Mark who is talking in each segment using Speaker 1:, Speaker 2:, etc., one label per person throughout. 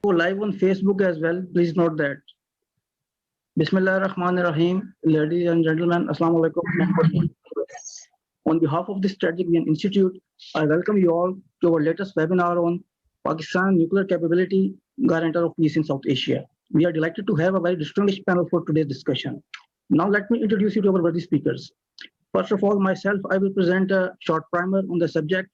Speaker 1: live on Facebook as well. Please note that. Bismillah ar-Rahman ar-Rahim. Ladies and gentlemen, Assalamu alaikum. On behalf of the Strategic Vision Institute, I welcome you all to our latest webinar on Pakistan nuclear capability, guarantor of peace in South Asia. We are delighted to have a very distinguished panel for today's discussion. Now let me introduce you to our worthy speakers. First of all, myself, I will present a short primer on the subject.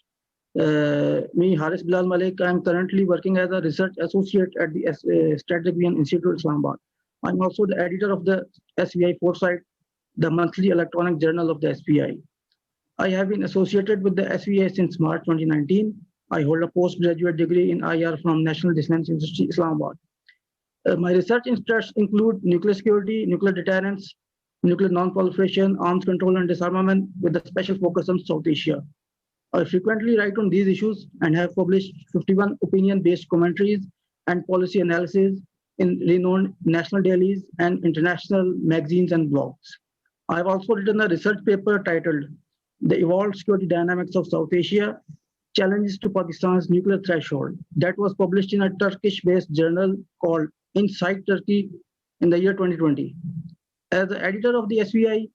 Speaker 1: Me, Haris Bilal Malik, I am currently working as a research associate at the Strategic Vision Institute, Islamabad. I'm also the editor of the SVI Foresight, the monthly electronic journal of the SPI. I have been associated with the SVI since March 2019. I hold a postgraduate degree in IR from National Defense University, Islamabad. My research interests include nuclear security, nuclear deterrence, nuclear non-proliferation, arms control and disarmament with a special focus on South Asia. I frequently write on these issues and have published 51 opinion-based commentaries and policy analysis in renowned national dailies and international magazines and blogs. I have also written a research paper titled The Evolved Security Dynamics of South Asia, Challenges to Pakistan's Nuclear Threshold, that was published in a Turkish-based journal called Inside Turkey in the year 2020. As the editor of the SVI,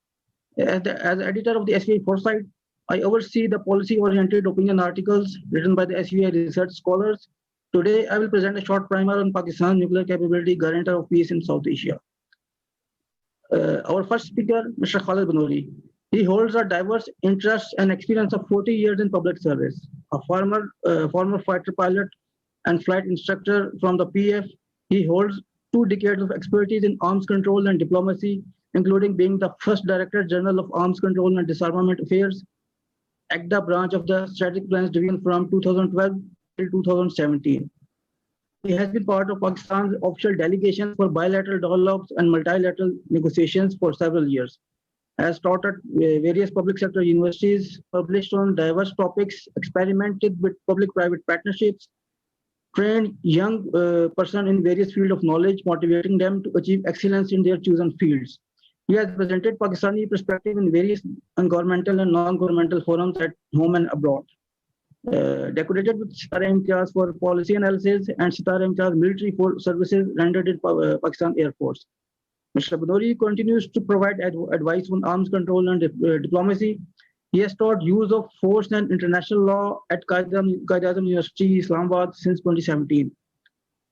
Speaker 1: as editor of the SVI Foresight, I oversee the policy-oriented opinion articles written by the SVI research scholars. Today, I will present a short primer on Pakistan's nuclear capability, guarantor of peace in South Asia. Our first speaker, Mr. Kahlid Banuri. He holds a diverse interest and experience of 40 years in public service. A former fighter pilot and flight instructor from the PF, he holds 2 decades of expertise in arms control and diplomacy, including being the first Director General of Arms Control and Disarmament Affairs, ACDA branch of the Strategic Plans Division from 2012 till 2017. He has been part of Pakistan's official delegation for bilateral dialogues and multilateral negotiations for several years. Has taught at various public sector universities, published on diverse topics, experimented with public-private partnerships, trained young person in various fields of knowledge, motivating them to achieve excellence in their chosen fields. He has presented Pakistani perspective in various governmental and non-governmental forums at home and abroad. Decorated with SPIR Imtiaz for policy analysis and SPIR Imtiaz military services rendered in Pakistan Air Force. Mr. Banuri continues to provide advice on arms control and diplomacy. He has taught use of force and international law at Qaid-e-Azam University, Islamabad since 2017.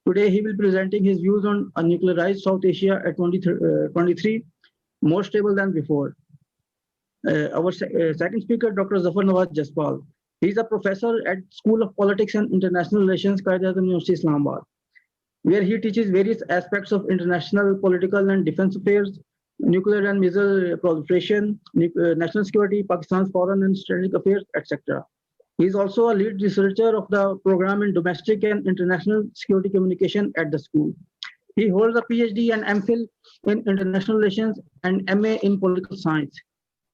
Speaker 1: Today, he will be presenting his views on a nuclearized South Asia at 2023, more stable than before. Our second speaker, Dr. Zafar Nawaz Jaspal. He is a professor at School of Politics and International Relations, Qaid-e-Azam University, Islamabad, where he teaches various aspects of international political and defense affairs, nuclear and missile proliferation, national security, Pakistan's foreign and strategic affairs, etc. He is also a lead researcher of the program in domestic and international security communication at the school. He holds a PhD and MPhil in international relations and MA in political science.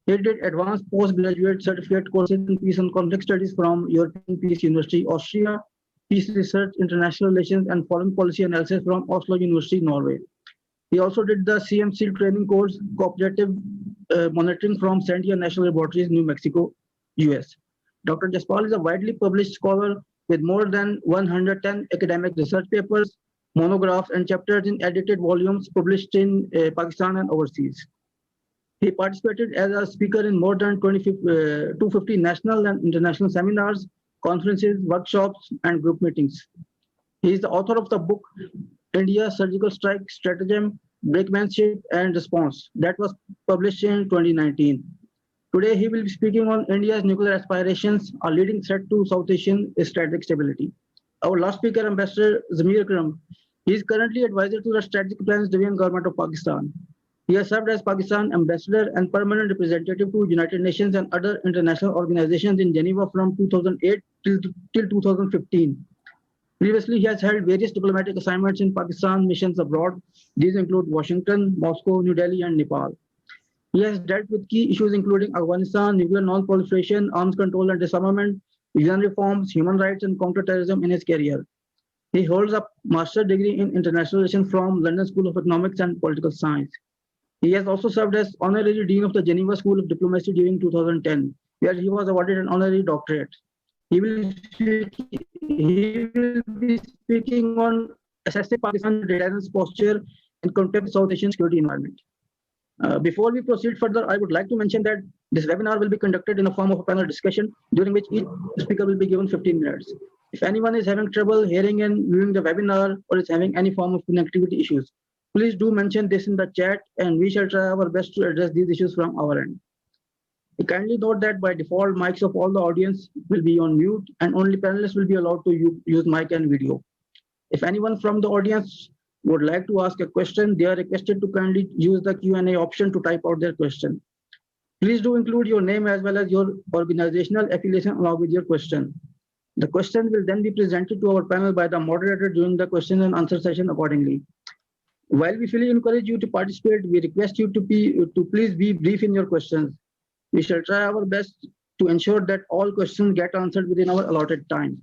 Speaker 1: He did advanced postgraduate certificate courses in peace and conflict studies from European Peace University, Austria, Peace Research, International Relations, and Foreign Policy Analysis from Oslo University, Norway. He also did the CMC training course, Cooperative Monitoring from Sandia National Laboratories, New Mexico, US. Dr. Jaspal is a widely published scholar with more than 110 academic research papers, monographs, and chapters in edited volumes published in Pakistan and overseas. He participated as a speaker in more than 250 national and international seminars, conferences, workshops, and group meetings. He is the author of the book, India Surgical Strike Stratagem, Breakmanship and Response, that was published in 2019. Today, he will be speaking on India's nuclear aspirations, a leading threat to South Asian strategic stability. Our last speaker, Ambassador Zamir Akram, he is currently advisor to the Strategic Plans Division Government of Pakistan. He has served as Pakistan ambassador and permanent representative to United Nations and other international organizations in Geneva from 2008 till 2015. Previously, he has held various diplomatic assignments in Pakistan missions abroad. These include Washington, Moscow, New Delhi, and Nepal. He has dealt with key issues including Afghanistan, nuclear non-proliferation, arms control and disarmament, vision reforms, human rights, and counterterrorism in his career. He holds a master's degree in international relations from London School of Economics and Political Science. He has also served as Honorary Dean of the Geneva School of Diplomacy during 2010, where he was awarded an honorary doctorate. He will be speaking on assessing Pakistan's deterrence posture in context of South Asian security environment. Before we proceed further, I would like to mention that this webinar will be conducted in the form of a panel discussion, during which each speaker will be given 15 minutes. If anyone is having trouble hearing and viewing the webinar or is having any form of connectivity issues, please do mention this in the chat and we shall try our best to address these issues from our end. Kindly note that by default, mics of all the audience will be on mute and only panelists will be allowed to use mic and video. If anyone from the audience would like to ask a question, they are requested to kindly use the Q&A option to type out their question. Please do include your name as well as your organizational affiliation along with your question. The question will then be presented to our panel by the moderator during the question and answer session accordingly. While we fully encourage you to participate, we request you to please be brief in your questions. We shall try our best to ensure that all questions get answered within our allotted time.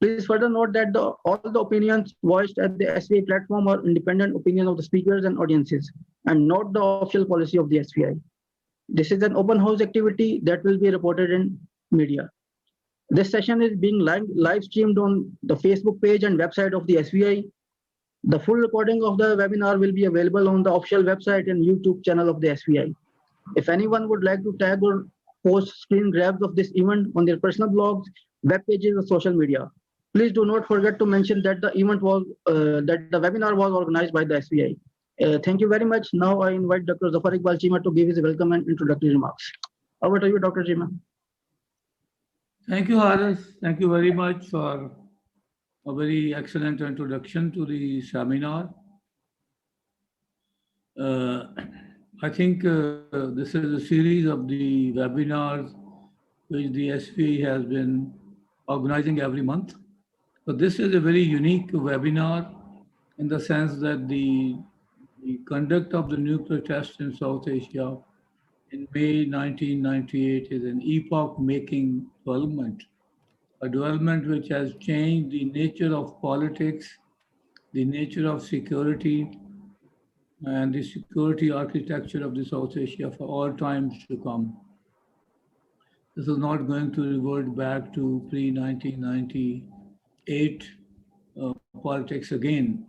Speaker 1: Please further note that all the opinions voiced at the SVI platform are independent opinion of the speakers and audiences and not the official policy of the SVI. This is an open house activity that will be reported in media. This session is being live streamed on the Facebook page and website of the SVI. The full recording of the webinar will be available on the official website and YouTube channel of the SVI. If anyone would like to tag or post screen grabs of this event on their personal blogs, web pages, or social media, please do not forget to mention that the webinar was organized by the SVI. Thank you very much. Now I invite Dr. Zafar Iqbal Cheema to give his welcome and introductory remarks. Over to you, Dr. Cheema.
Speaker 2: Thank you, Haris. Thank you very much for a very excellent introduction to the seminar. I think this is a series of the webinars which the SVI has been organizing every month. But this is a very unique webinar in the sense that the conduct of the nuclear test in South Asia in May 1998 is an epoch-making development, a development which has changed the nature of politics, the nature of security, and the security architecture of the South Asia for all times to come. This is not going to revert back to pre-1998 politics again.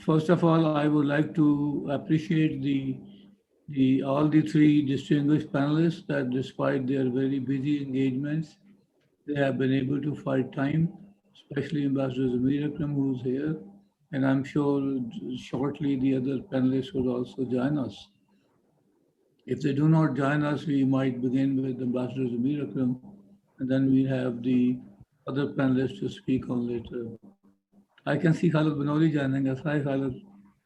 Speaker 2: First of all, I would like to appreciate all the three distinguished panelists that despite their very busy engagements, they have been able to find time, especially Ambassador Zamir Akram, who's here. And I'm sure shortly the other panelists will also join us. If they do not join us, we might begin with Ambassador Zamir Akram, and then we have the other panelists to speak on later. I can see Kahlid Banuri joining us. Hi, Kahlid.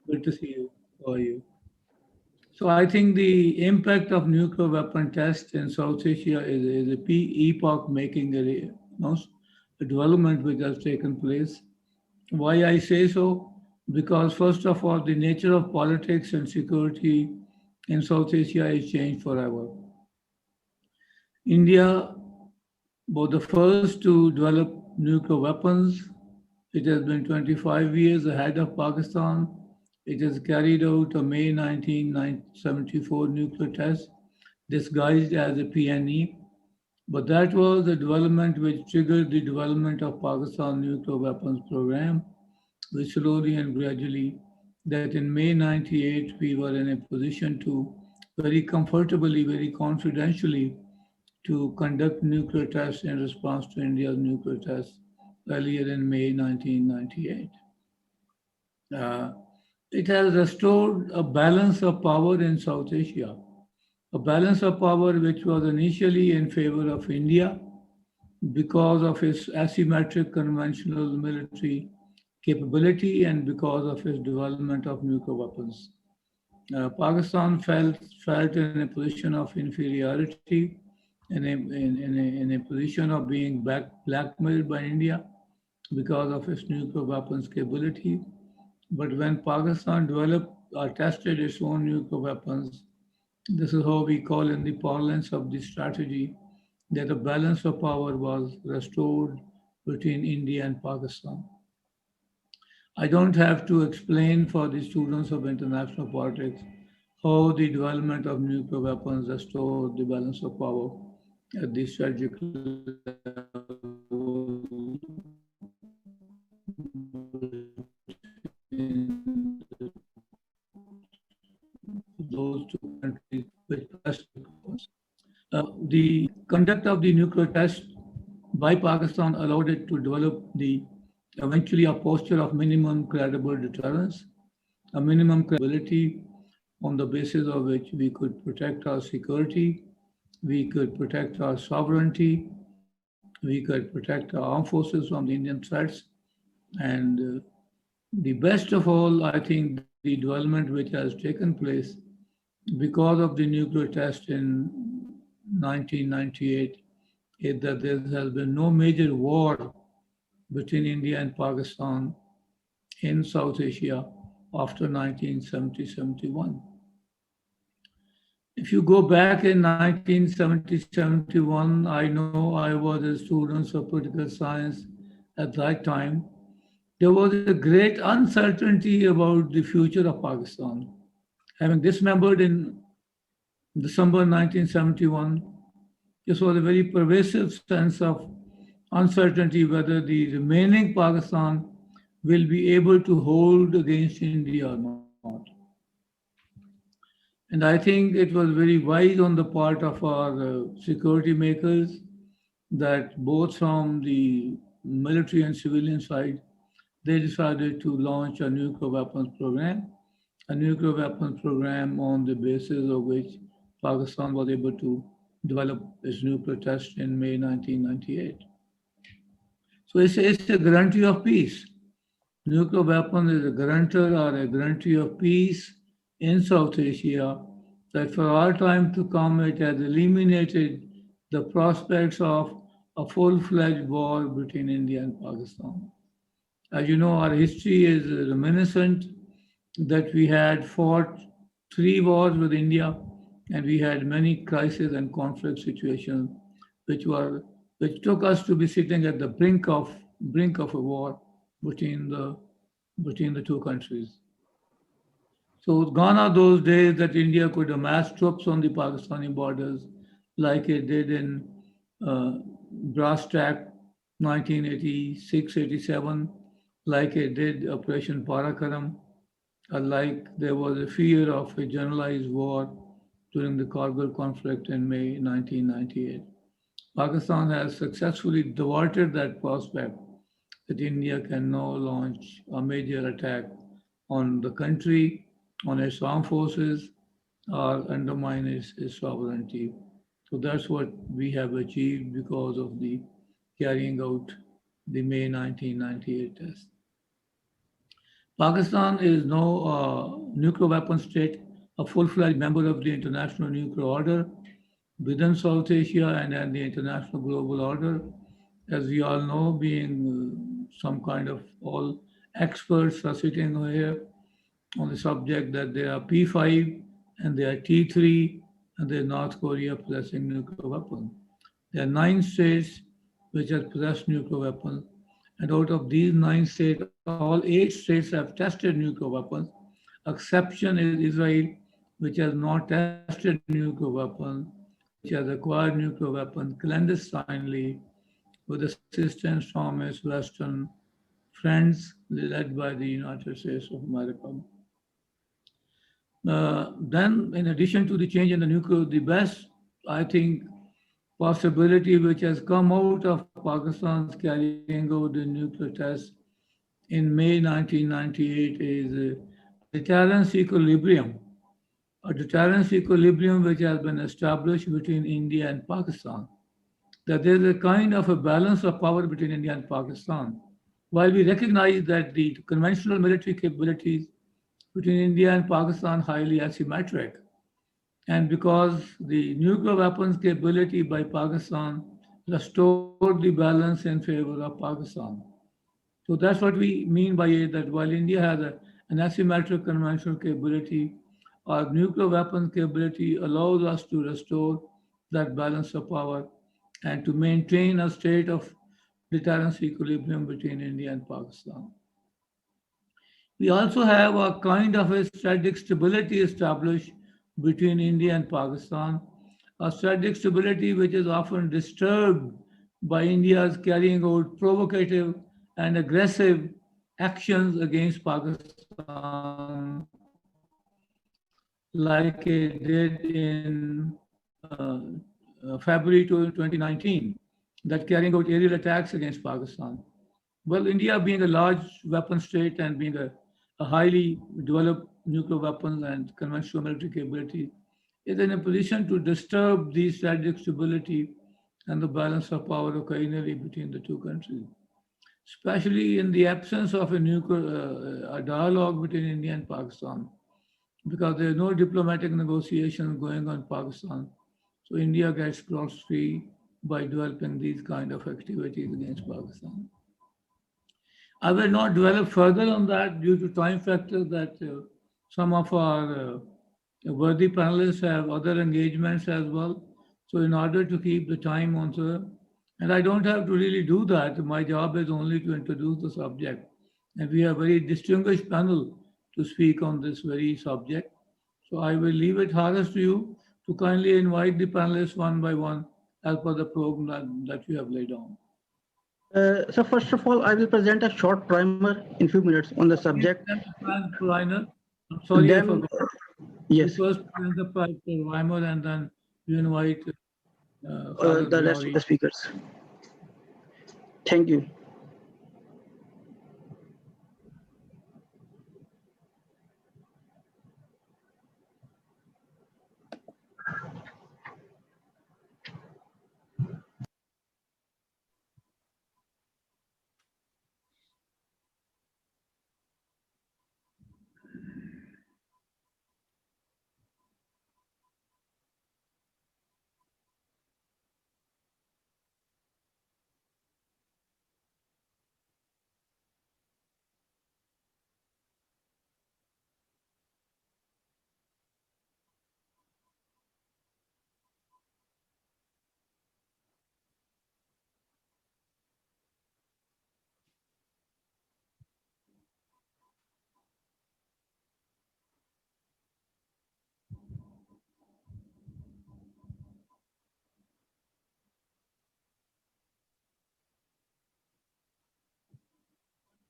Speaker 2: Good to see you. How are you? So I think the impact of nuclear weapon tests in South Asia is a epoch-making a development which has taken place. Why I say so? Because first of all, the nature of politics and security in South Asia is changed forever. India was the first to develop nuclear weapons. It has been 25 years ahead of Pakistan. It has carried out a May 1974 nuclear test disguised as a PNE. But that was the development which triggered the development of Pakistan nuclear weapons program, which slowly and gradually, that in May 98, we were in a position to very comfortably, very confidentially to conduct nuclear tests in response to India's nuclear tests earlier in May 1998. It has restored a balance of power in South Asia, a balance of power which was initially in favor of India because of its asymmetric conventional military capability and because of its development of nuclear weapons. Pakistan felt in a position of inferiority, in a position of being blackmailed by India because of its nuclear weapons capability. But when Pakistan developed or tested its own nuclear weapons, this is how we call in the parlance of the strategy that a balance of power was restored between India and Pakistan. I don't have to explain for the students of international politics how the development of nuclear weapons restored the balance of power at the strategic level The conduct of the nuclear test by Pakistan allowed it to develop eventually a posture of minimum credible deterrence, a minimum credibility on the basis of which we could protect our security, we could protect our sovereignty, we could protect our armed forces from the Indian threats. And the best of all, I think the development which has taken place because of the nuclear test in 1998 is that there has been no major war between India and Pakistan in South Asia after 1970-71. If you go back in 1970-71, I know I was a student of political science at that time. There was a great uncertainty about the future of Pakistan. Having dismembered in December 1971, this was a very pervasive sense of uncertainty whether the remaining Pakistan will be able to hold against India or not. And I think it was very wise on the part of our security makers that both from the military and civilian side, they decided to launch a nuclear weapons program on the basis of which Pakistan was able to develop its nuclear test in May 1998. So it's a guarantee of peace. Nuclear weapon is a guarantor or a guarantee of peace in South Asia that for all time to come it has eliminated the prospects of a full-fledged war between India and Pakistan. As you know, our history is reminiscent that we had fought 3 wars with India and we had many crises and conflict situations which took us to be sitting at the brink of a war between the 2 countries. So gone are those days that India could amass troops on the Pakistani borders like it did in brass tack 1986-87, like it did Operation Parakaram, like there was a fear of a generalized war during the Kargil conflict in May 1998. Pakistan has successfully thwarted that prospect that India can now launch a major attack on the country, on its armed forces, or undermine its sovereignty. So that's what we have achieved because of the carrying out the May 1998 test. Pakistan is now a nuclear weapon state, a full-fledged member of the international nuclear order within South Asia and the international global order. As we all know, being some kind of all experts are sitting here on the subject that there are P5 and there are T3 and there North Korea possessing nuclear weapons. There are 9 states which have possessed nuclear weapons, and out of these 9 states, all 8 states have tested nuclear weapons. Exception is Israel, which has not tested nuclear weapons, which has acquired nuclear weapons clandestinely with assistance from its Western friends led by the United States of America. Then, in addition to the change in the nuclear, the best, I think, possibility which has come out of Pakistan's carrying out the nuclear test in May 1998 is a deterrence equilibrium. A deterrence equilibrium which has been established between India and Pakistan. That there is a kind of a balance of power between India and Pakistan. While we recognize that the conventional military capabilities between India and Pakistan are highly asymmetric, and because the nuclear weapons capability by Pakistan restored the balance in favor of Pakistan. So that's what we mean by it, that while India has an asymmetric conventional capability, our nuclear weapons capability allows us to restore that balance of power and to maintain a state of deterrence equilibrium between India and Pakistan. We also have a kind of a strategic stability established between India and Pakistan, a strategic stability which is often disturbed by India's carrying out provocative and aggressive actions against Pakistan, like it did in February 2019 that carrying out aerial attacks against Pakistan. Well, India being a large weapon state and being a highly developed nuclear weapons and conventional military capability is in a position to disturb the strategic stability and the balance of power occasionally between the two countries, especially in the absence of a nuclear a dialogue between India and Pakistan, because there is no diplomatic negotiation going on in Pakistan. So India gets cross-free by developing these kind of activities against Pakistan. I will not develop further on that due to time factor that some of our worthy panelists have other engagements as well. So in order to keep the time on, sir, and I don't have to really do that. My job is only to introduce the subject. And we have a very distinguished panel to speak on this very subject. So I will leave it, Haris, to you to kindly invite the panelists one by one as per the program that you have laid on.
Speaker 1: So first of all, I will present a short primer in few minutes on the subject.
Speaker 2: I'm sorry,
Speaker 1: Then,
Speaker 2: I forgot.
Speaker 1: yes,
Speaker 2: You first present the primer and then you invite
Speaker 1: the rest of the speakers. Thank you.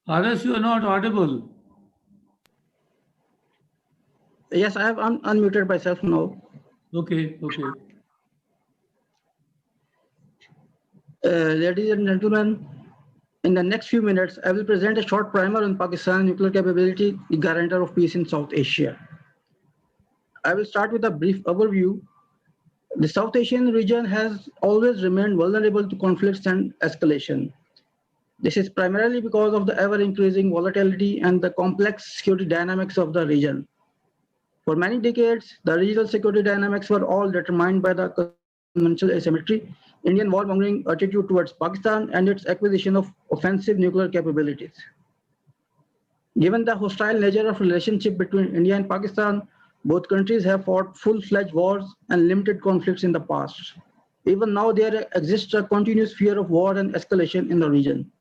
Speaker 2: Haris, you are not audible.
Speaker 1: Yes, I have unmuted myself now.
Speaker 2: Okay.
Speaker 1: Ladies and gentlemen, in the next few minutes, I will present a short primer on Pakistan nuclear capability, the guarantor of peace in South Asia. I will start with a brief overview. The South Asian region has always remained vulnerable to conflicts and escalation. This is primarily because of the ever-increasing volatility and the complex security dynamics of the region. For many decades, the regional security dynamics were all determined by the conventional asymmetry, Indian warmongering attitude towards Pakistan, and its acquisition of offensive nuclear capabilities. Given the hostile nature of relationship between India and Pakistan, both countries have fought full-fledged wars and limited conflicts in the past. Even now, there exists a continuous fear of war and escalation in the region.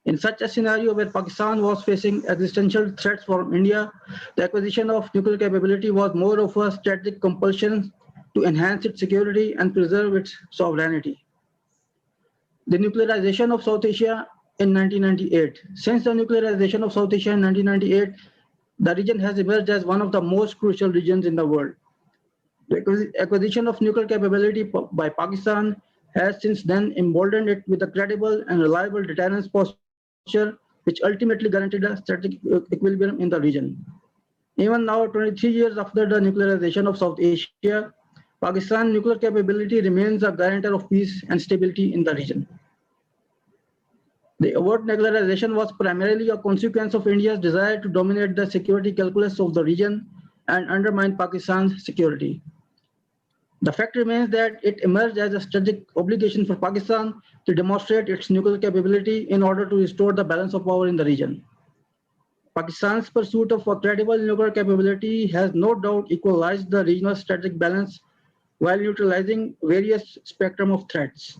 Speaker 1: In such a scenario where Pakistan was facing existential threats from India, the acquisition of nuclear capability was more of a strategic compulsion to enhance its security and preserve its sovereignty. The nuclearization of South Asia in 1998. Since the nuclearization of South Asia in 1998, the region has emerged as one of the most crucial regions in the world. The acquisition of nuclear capability by Pakistan has since then emboldened it with a credible and reliable deterrence posture, which ultimately guaranteed a strategic equilibrium in the region. Even now, 23 years after the nuclearization of South Asia, Pakistan's nuclear capability remains a guarantor of peace and stability in the region. The overt nuclearization was primarily a consequence of India's desire to dominate the security calculus of the region and undermine Pakistan's security. The fact remains that it emerged as a strategic obligation for Pakistan to demonstrate its nuclear capability in order to restore the balance of power in the region. Pakistan's pursuit of a credible nuclear capability has no doubt equalized the regional strategic balance while neutralizing various spectrum of threats.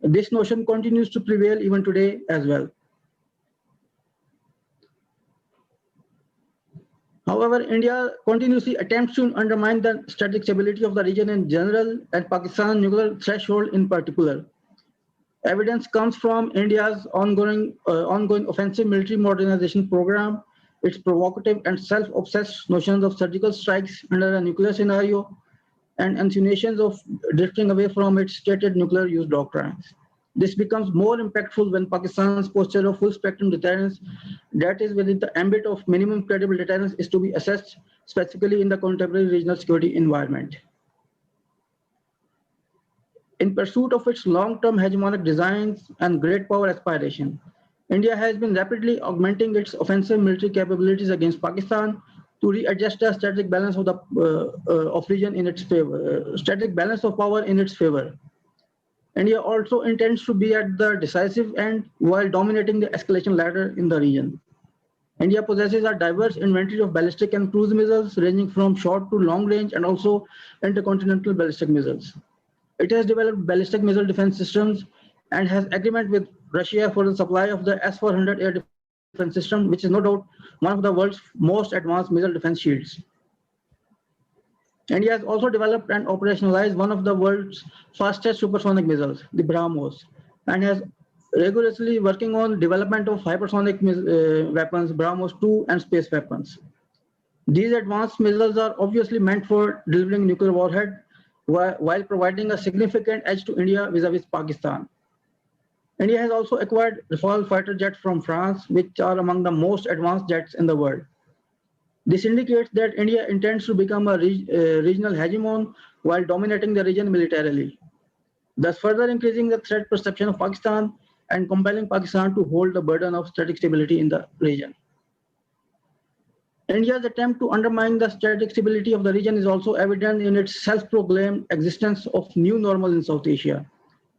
Speaker 1: This notion continues to prevail even today as well. However, India continuously attempts to undermine the strategic stability of the region in general and Pakistan's nuclear threshold in particular. Evidence comes from India's ongoing offensive military modernization program, its provocative and self-obsessed notions of surgical strikes under a nuclear scenario, and insinuations of drifting away from its stated nuclear use doctrines. This becomes more impactful when Pakistan's posture of full spectrum deterrence, that is within the ambit of minimum credible deterrence, is to be assessed specifically in the contemporary regional security environment. In pursuit of its long-term hegemonic designs and great power aspiration, India has been rapidly augmenting its offensive military capabilities against Pakistan to readjust the strategic balance of the region in its favor, strategic balance of power in its favor. India also intends to be at the decisive end while dominating the escalation ladder in the region. India possesses a diverse inventory of ballistic and cruise missiles ranging from short to long range and also intercontinental ballistic missiles. It has developed ballistic missile defense systems and has agreement with Russia for the supply of the S-400 air defense system, which is no doubt one of the world's most advanced missile defense shields. India has also developed and operationalized one of the world's fastest supersonic missiles, the BrahMos, and has rigorously working on development of hypersonic weapons, BrahMos 2 and space weapons. These advanced missiles are obviously meant for delivering nuclear warhead while providing a significant edge to India vis-a-vis Pakistan. India has also acquired Rafale fighter jets from France, which are among the most advanced jets in the world. This indicates that India intends to become a regional hegemon while dominating the region militarily, thus further increasing the threat perception of Pakistan and compelling Pakistan to hold the burden of strategic stability in the region. India's attempt to undermine the strategic stability of the region is also evident in its self-proclaimed existence of new normal in South Asia,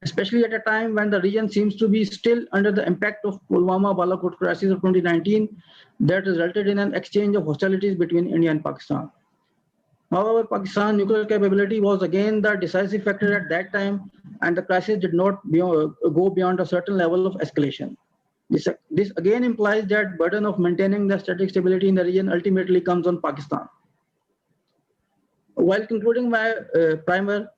Speaker 1: especially at a time when the region seems to be still under the impact of Pulwama-Balakot crisis of 2019 that resulted in an exchange of hostilities between India and Pakistan. However, Pakistan's nuclear capability was again the decisive factor at that time, and the crisis did not go beyond a certain level of escalation. This again implies that burden of maintaining the strategic stability in the region ultimately comes on Pakistan. While concluding my primer,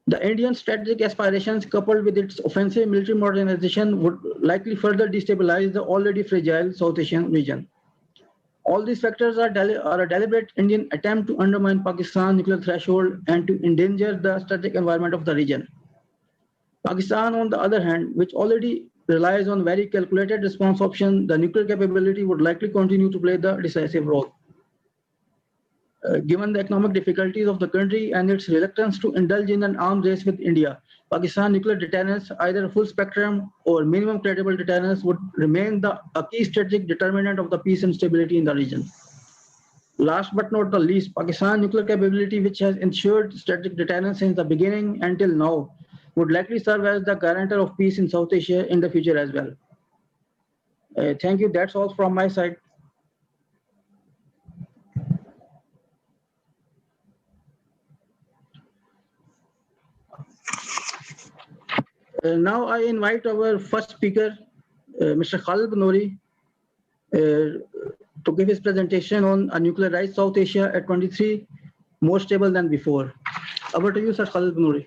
Speaker 1: the Indian strategic aspirations coupled with its offensive military modernization would likely further destabilize the already fragile South Asian region. All these factors are a deliberate Indian attempt to undermine Pakistan's nuclear threshold and to endanger the strategic environment of the region. Pakistan, on the other hand, which already relies on very calculated response option, the nuclear capability would likely continue to play the decisive role. Given the economic difficulties of the country and its reluctance to indulge in an arms race with India, Pakistan nuclear deterrence, either full spectrum or minimum credible deterrence, would remain a key strategic determinant of the peace and stability in the region. Last but not the least, Pakistan nuclear capability, which has ensured strategic deterrence since the beginning until now, would likely serve as the guarantor of peace in South Asia in the future as well. Thank you. That's all from my side. Now I invite our first speaker, Mr. Khalid Banuri, to give his presentation on a nuclearized South Asia at 23, more stable than before. Over to you, Sir Khalid Banuri.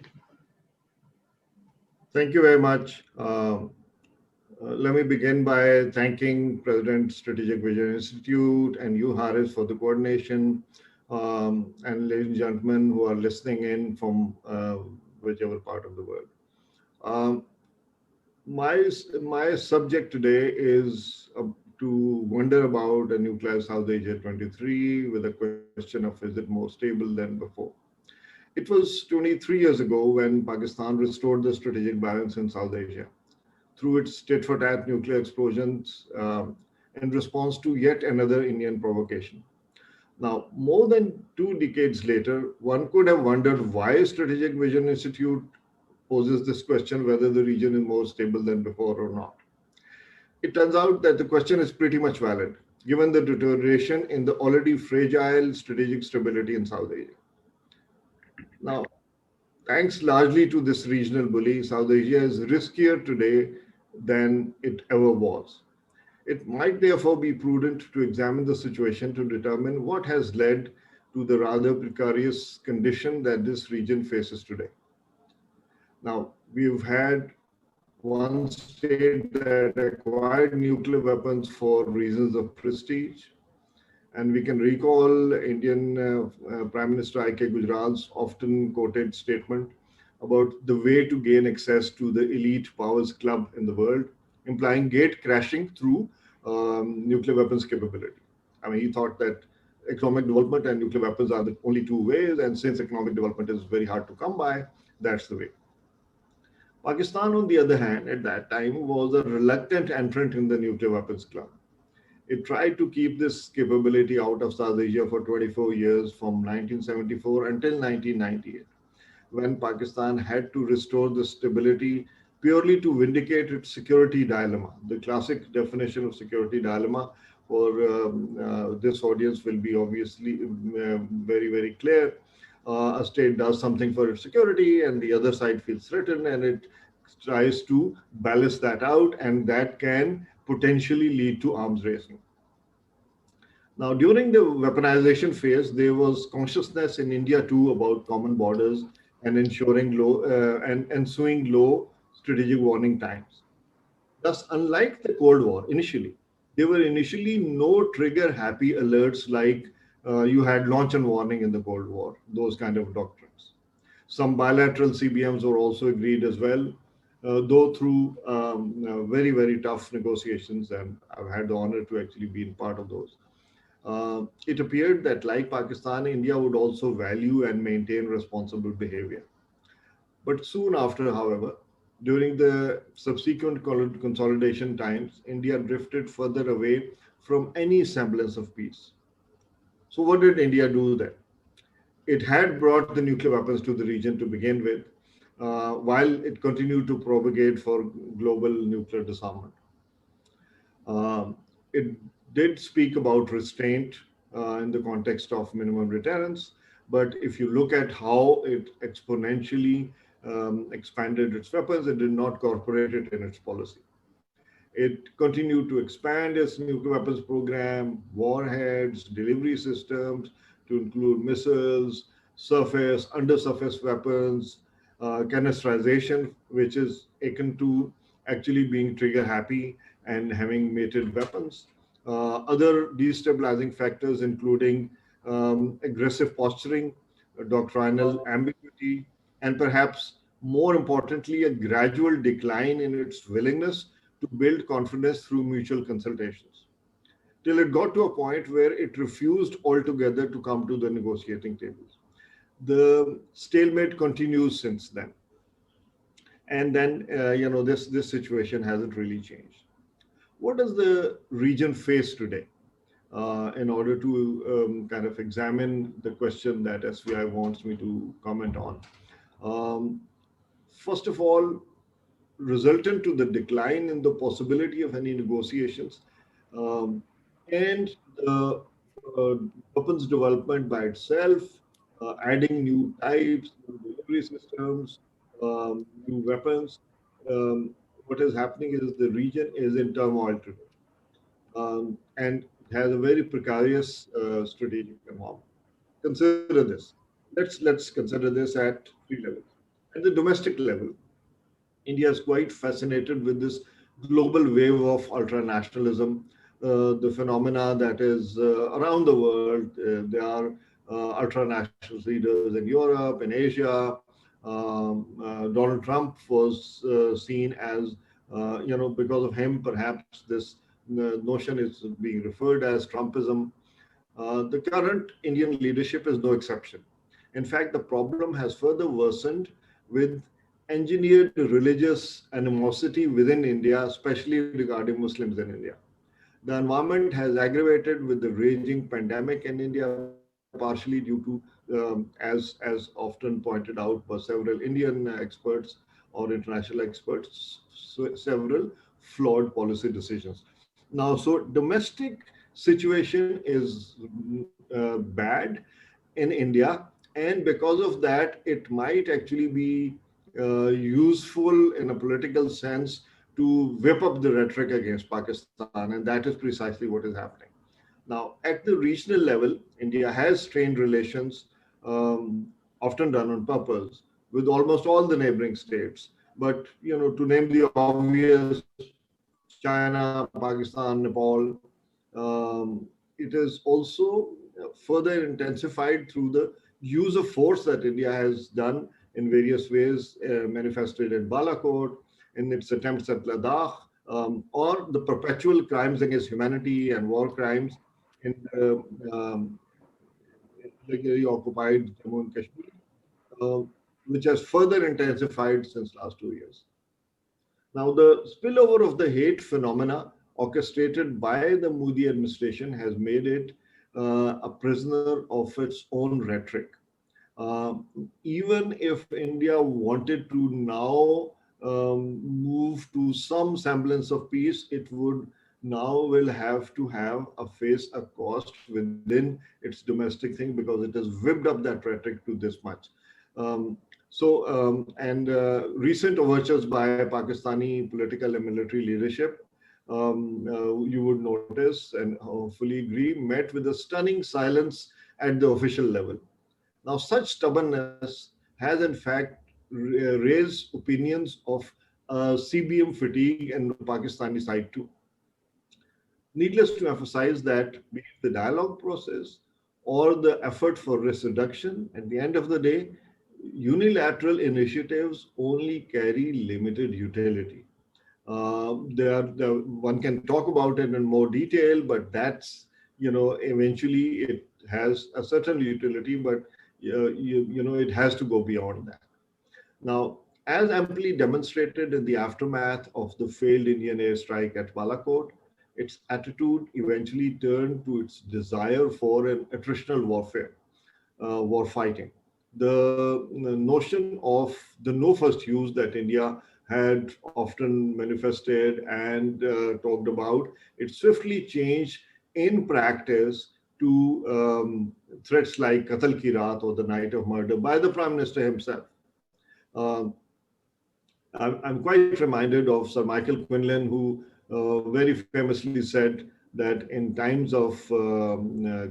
Speaker 3: Thank you very much. Let me begin by thanking President Strategic Vision Institute and you, Haris, for the coordination, and ladies and gentlemen who are listening in from whichever part of the world. My subject today is to wonder about a nuclear South Asia 23 with a question of is it more stable than before? It was 23 years ago when Pakistan restored the strategic balance in South Asia through its tit-for-tat nuclear explosions in response to yet another Indian provocation. Now, more than 2 decades later, one could have wondered why Strategic Vision Institute poses this question whether the region is more stable than before or not. It turns out that the question is pretty much valid, given the deterioration in the already fragile strategic stability in South Asia. Now, thanks largely to this regional bully, South Asia is riskier today than it ever was. It might therefore be prudent to examine the situation to determine what has led to the rather precarious condition that this region faces today. Now, we've had one state that acquired nuclear weapons for reasons of prestige, And we can recall Indian Prime Minister I.K. Gujral's often quoted statement about the way to gain access to the elite powers club in the world, implying gate crashing through nuclear weapons capability. I mean, he thought that economic development and nuclear weapons are the only two ways, and since economic development is very hard to come by, that's the way. Pakistan, on the other hand, at that time was a reluctant entrant in the nuclear weapons club. It tried to keep this capability out of South Asia for 24 years, from 1974 until 1998, when Pakistan had to restore the stability purely to vindicate its security dilemma. The classic definition of security dilemma for this audience will be obviously very, very clear. A state does something for its security and the other side feels threatened, and it tries to balance that out, and that can potentially lead to arms racing. Now, during the weaponization phase, there was consciousness in India too about common borders and ensuring low and ensuing low strategic warning times. Thus, unlike the Cold War initially, there were initially no trigger happy alerts like you had launch and warning in the Cold War, those kind of doctrines. Some bilateral CBMs were also agreed as well, though through very, very tough negotiations, and I've had the honor to actually be in part of those. It appeared that, like Pakistan, India would also value and maintain responsible behavior. But soon after, however, during the subsequent consolidation times, India drifted further away from any semblance of peace. So what did India do then? It had brought the nuclear weapons to the region to begin with, while it continued to propagate for global nuclear disarmament. It did speak about restraint in the context of minimum deterrence, but if you look at how it exponentially expanded its weapons, it did not incorporate it in its policy. It continued to expand its nuclear weapons program, warheads, delivery systems, to include missiles, surface, under-surface weapons, canisterization, which is akin to actually being trigger happy and having mated weapons. Other destabilizing factors, including aggressive posturing, doctrinal ambiguity, and perhaps more importantly, a gradual decline in its willingness to build confidence through mutual consultations, till it got to a point where it refused altogether to come to the negotiating tables. The stalemate continues since then. And then, this situation hasn't really changed. What does the region face today? In order to kind of examine the question that SVI wants me to comment on. First of all, resultant to the decline in the possibility of any negotiations and the weapons development by itself, adding new types, new delivery systems, new weapons. What is happening is the region is in turmoil today, and has a very precarious strategic environment. Consider this. Let's consider this at three levels. At the domestic level, India is quite fascinated with this global wave of ultranationalism, the phenomena that is around the world. There are ultranationalist leaders in Europe, in Asia. Donald Trump was seen as, because of him, perhaps this notion is being referred as Trumpism. The current Indian leadership is no exception. In fact, the problem has further worsened with engineered religious animosity within India, especially regarding Muslims in India. The environment has aggravated with the raging pandemic in India, partially due to, as often pointed out by several Indian experts or international experts, several flawed policy decisions. Now, so domestic situation is bad in India, and because of that, it might actually be useful in a political sense to whip up the rhetoric against Pakistan, and that is precisely what is happening. Now, at the regional level, India has strained relations, often done on purpose, with almost all the neighboring states. But, to name the obvious, China, Pakistan, Nepal, it is also further intensified through the use of force that India has done in various ways, manifested in Balakot, in its attempts at Ladakh, or the perpetual crimes against humanity and war crimes in the illegally occupied Jammu and Kashmir, which has further intensified since last 2 years. Now, the spillover of the hate phenomena orchestrated by the Modi administration has made it a prisoner of its own rhetoric. Even if India wanted to now move to some semblance of peace, it would now will have to have face a cost within its domestic thing, because it has whipped up that rhetoric to this much. Recent overtures by Pakistani political and military leadership, you would notice and hopefully agree, met with a stunning silence at the official level. Now, such stubbornness has in fact raised opinions of CBM fatigue and the Pakistani side too. Needless to emphasize that be it the dialogue process or the effort for risk reduction, at the end of the day, unilateral initiatives only carry limited utility. One can talk about it in more detail, but that's, eventually it has a certain utility, but it has to go beyond that. Now, as amply demonstrated in the aftermath of the failed Indian airstrike at Balakot, its attitude eventually turned to its desire for an attritional warfare, war fighting. The notion of the no first use that India had often manifested and talked about, it swiftly changed in practice to threats like Qatal ki Raat, or the night of murder, by the Prime Minister himself. I'm quite reminded of Sir Michael Quinlan, who very famously said that in times of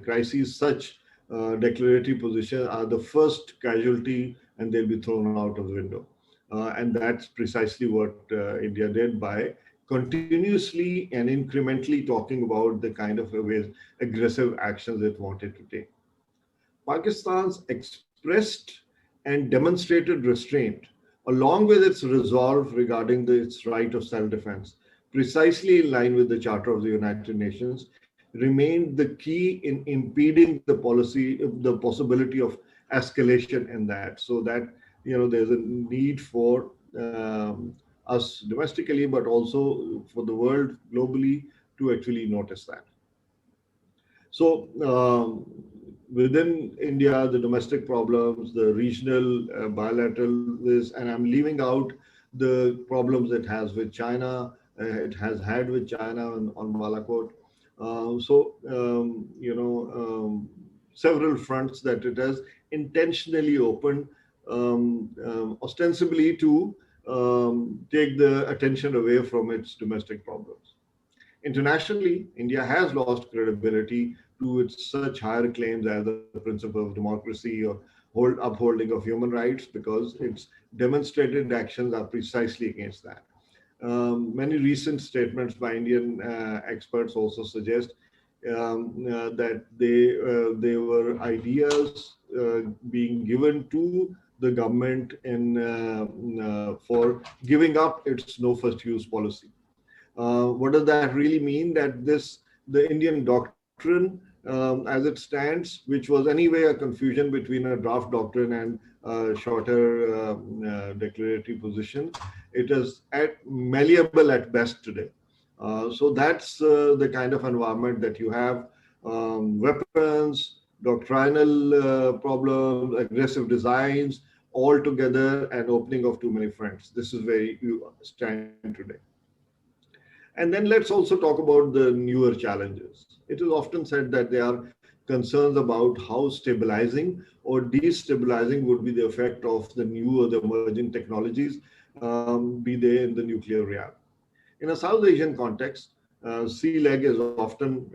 Speaker 3: crises, such declaratory positions are the first casualty, and they'll be thrown out of the window. And that's precisely what India did by continuously and incrementally talking about the kind of aggressive actions it wanted to take. Pakistan's expressed and demonstrated restraint, along with its resolve regarding its right of self-defense, precisely in line with the Charter of the United Nations, remained the key in impeding the possibility of escalation in that. So that, there's a need for us domestically, but also for the world globally to actually notice that. So within India, the domestic problems, the regional, bilateral, and I'm leaving out the problems it has with China, it has had with China on Balakot. Several fronts that it has intentionally opened, ostensibly to take the attention away from its domestic problems. Internationally, India has lost credibility to its such higher claims as the principle of democracy or upholding of human rights, because its demonstrated actions are precisely against that. Many recent statements by Indian experts also suggest that they were ideas being given to the government for giving up its no first use policy. What does that really mean? That the Indian doctrine as it stands, which was anyway a confusion between a draft doctrine and a shorter declaratory position, it is malleable at best today. So that's the kind of environment that you have: weapons, doctrinal problems, aggressive designs, all together, and opening of too many fronts. This is where you stand today. And then let's also talk about the newer challenges. It is often said that there are concerns about how stabilizing or destabilizing would be the effect of the new or the emerging technologies, be they in the nuclear realm. In a South Asian context, sea leg is often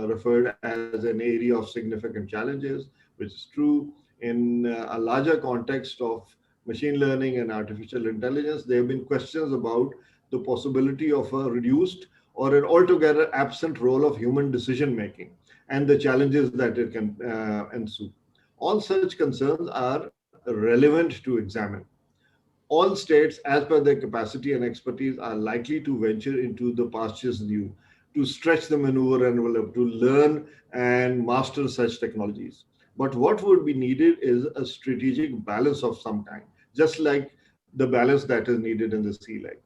Speaker 3: referred as an area of significant challenges, which is true. In a larger context of machine learning and artificial intelligence, there have been questions about the possibility of a reduced or an altogether absent role of human decision making. and the challenges that it can ensue. All such concerns are relevant to examine. All states, as per their capacity and expertise, are likely to venture into the pastures new, to stretch the maneuver envelope, to learn and master such technologies. But what would be needed is a strategic balance of some kind, just like the balance that is needed in the sea leg.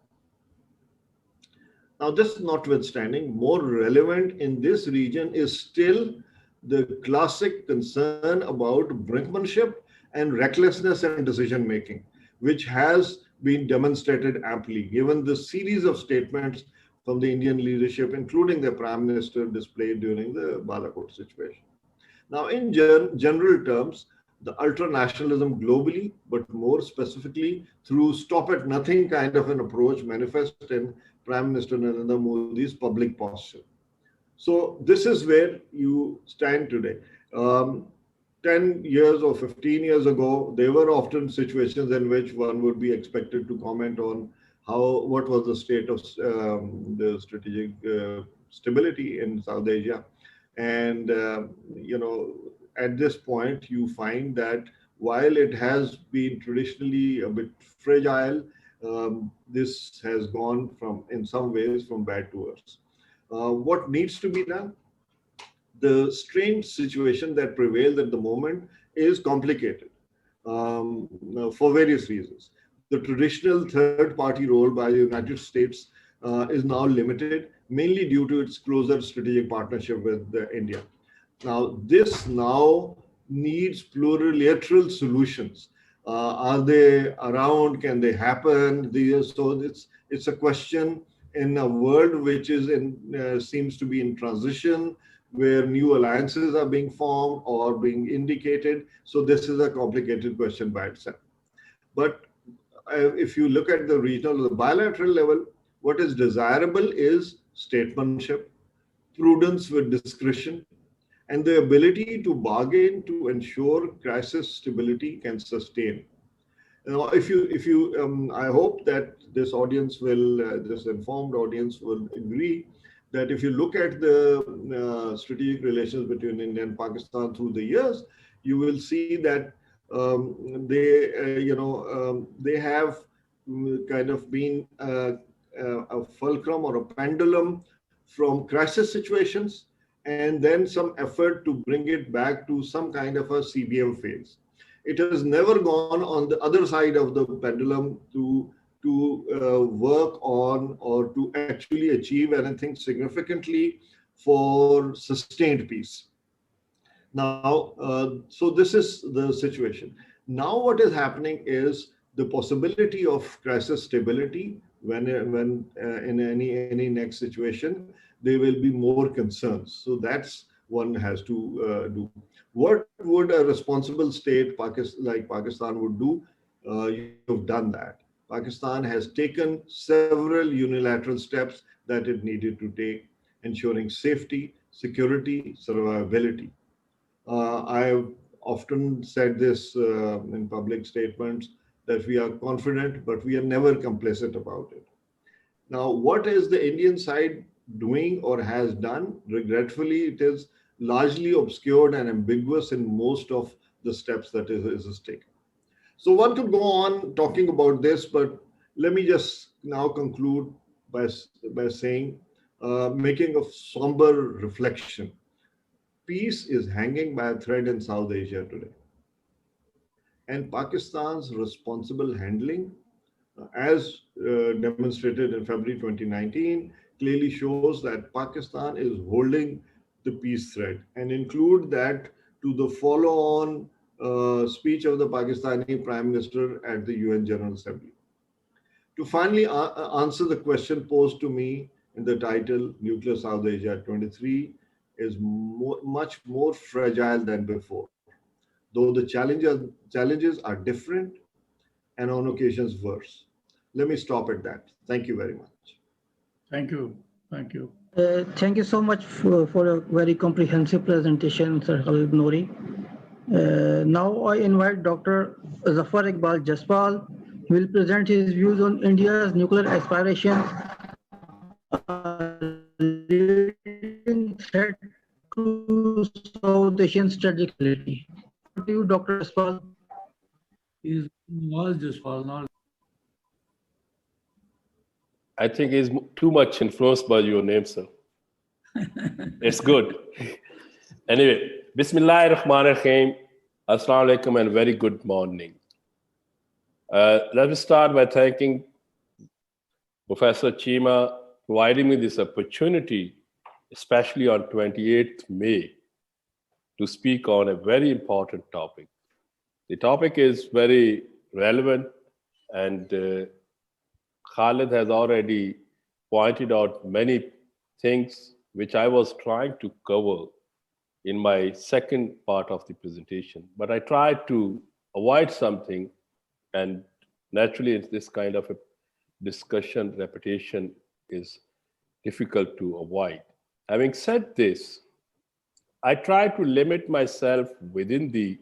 Speaker 3: Now, this notwithstanding, more relevant in this region is still the classic concern about brinkmanship and recklessness in decision making, which has been demonstrated amply given the series of statements from the Indian leadership, including the Prime Minister, displayed during the Balakot situation. Now, in general terms, the ultranationalism globally, but more specifically through stop-at-nothing kind of an approach manifest in Prime Minister Narendra Modi's public posture. So this is where you stand today. 10 years or 15 years ago, there were often situations in which one would be expected to comment on what was the state of the strategic stability in South Asia. And, at this point, you find that while it has been traditionally a bit fragile, this has gone in some ways, from bad to worse. What needs to be done? The strange situation that prevails at the moment is complicated for various reasons. The traditional third-party role by the United States is now limited, mainly due to its closer strategic partnership with India. Now, this now needs plurilateral solutions. Are they around? Can they happen? So it's a question in a world which is seems to be in transition, where new alliances are being formed or being indicated. So this is a complicated question by itself. But if you look at the regional or the bilateral level, what is desirable is statesmanship, prudence with discretion, and the ability to bargain to ensure crisis stability can sustain. Now, I hope that this audience this informed audience will agree that if you look at the strategic relations between India and Pakistan through the years, you will see that they have kind of been a fulcrum or a pendulum from crisis situations, and then some effort to bring it back to some kind of a CBM phase. It has never gone on the other side of the pendulum to work on or to actually achieve anything significantly for sustained peace. Now, so this is the situation. Now what is happening is the possibility of crisis stability when in any next situation, there will be more concerns. So that's one has to do. What would a responsible state like Pakistan would do? You've done that. Pakistan has taken several unilateral steps that it needed to take, ensuring safety, security, survivability. I have often said this in public statements that we are confident, but we are never complacent about it. Now, what is the Indian side doing or has done? Regretfully, it is largely obscured and ambiguous in most of the steps that is taken. So one could go on talking about this, but let me just now conclude by saying, making a somber reflection. Peace is hanging by a thread in South Asia today. And Pakistan's responsible handling, as demonstrated in February 2019, clearly shows that Pakistan is holding the peace thread, and include that to the follow-on speech of the Pakistani Prime Minister at the UN General Assembly. To finally answer the question posed to me in the title, Nuclear South Asia 23 is much more fragile than before, though the challenges are different and on occasions worse. Let me stop at that. Thank you very much.
Speaker 2: Thank you. Thank you.
Speaker 1: Thank you so much for a very comprehensive presentation, Sir Khalid Banuri. Now I invite Dr. Zafar Iqbal Jaspal, who will present his views on India's nuclear aspirations, a leading threat to South Asian strategic ability. Over to you, Dr. Jaspal.
Speaker 2: Is Nawaz Jaspal, not
Speaker 4: I think he's too much influenced by your name, sir. It's good. Anyway, Bismillah ar-Rahman ar-Rahim. Assalamu alaikum and very good morning. Let me start by thanking Professor Cheema providing me this opportunity, especially on 28th May, to speak on a very important topic. The topic is very relevant, and Kahlid has already pointed out many things which I was trying to cover in my second part of the presentation. But I tried to avoid something, and naturally it's this kind of a discussion, repetition is difficult to avoid. Having said this, I try to limit myself within the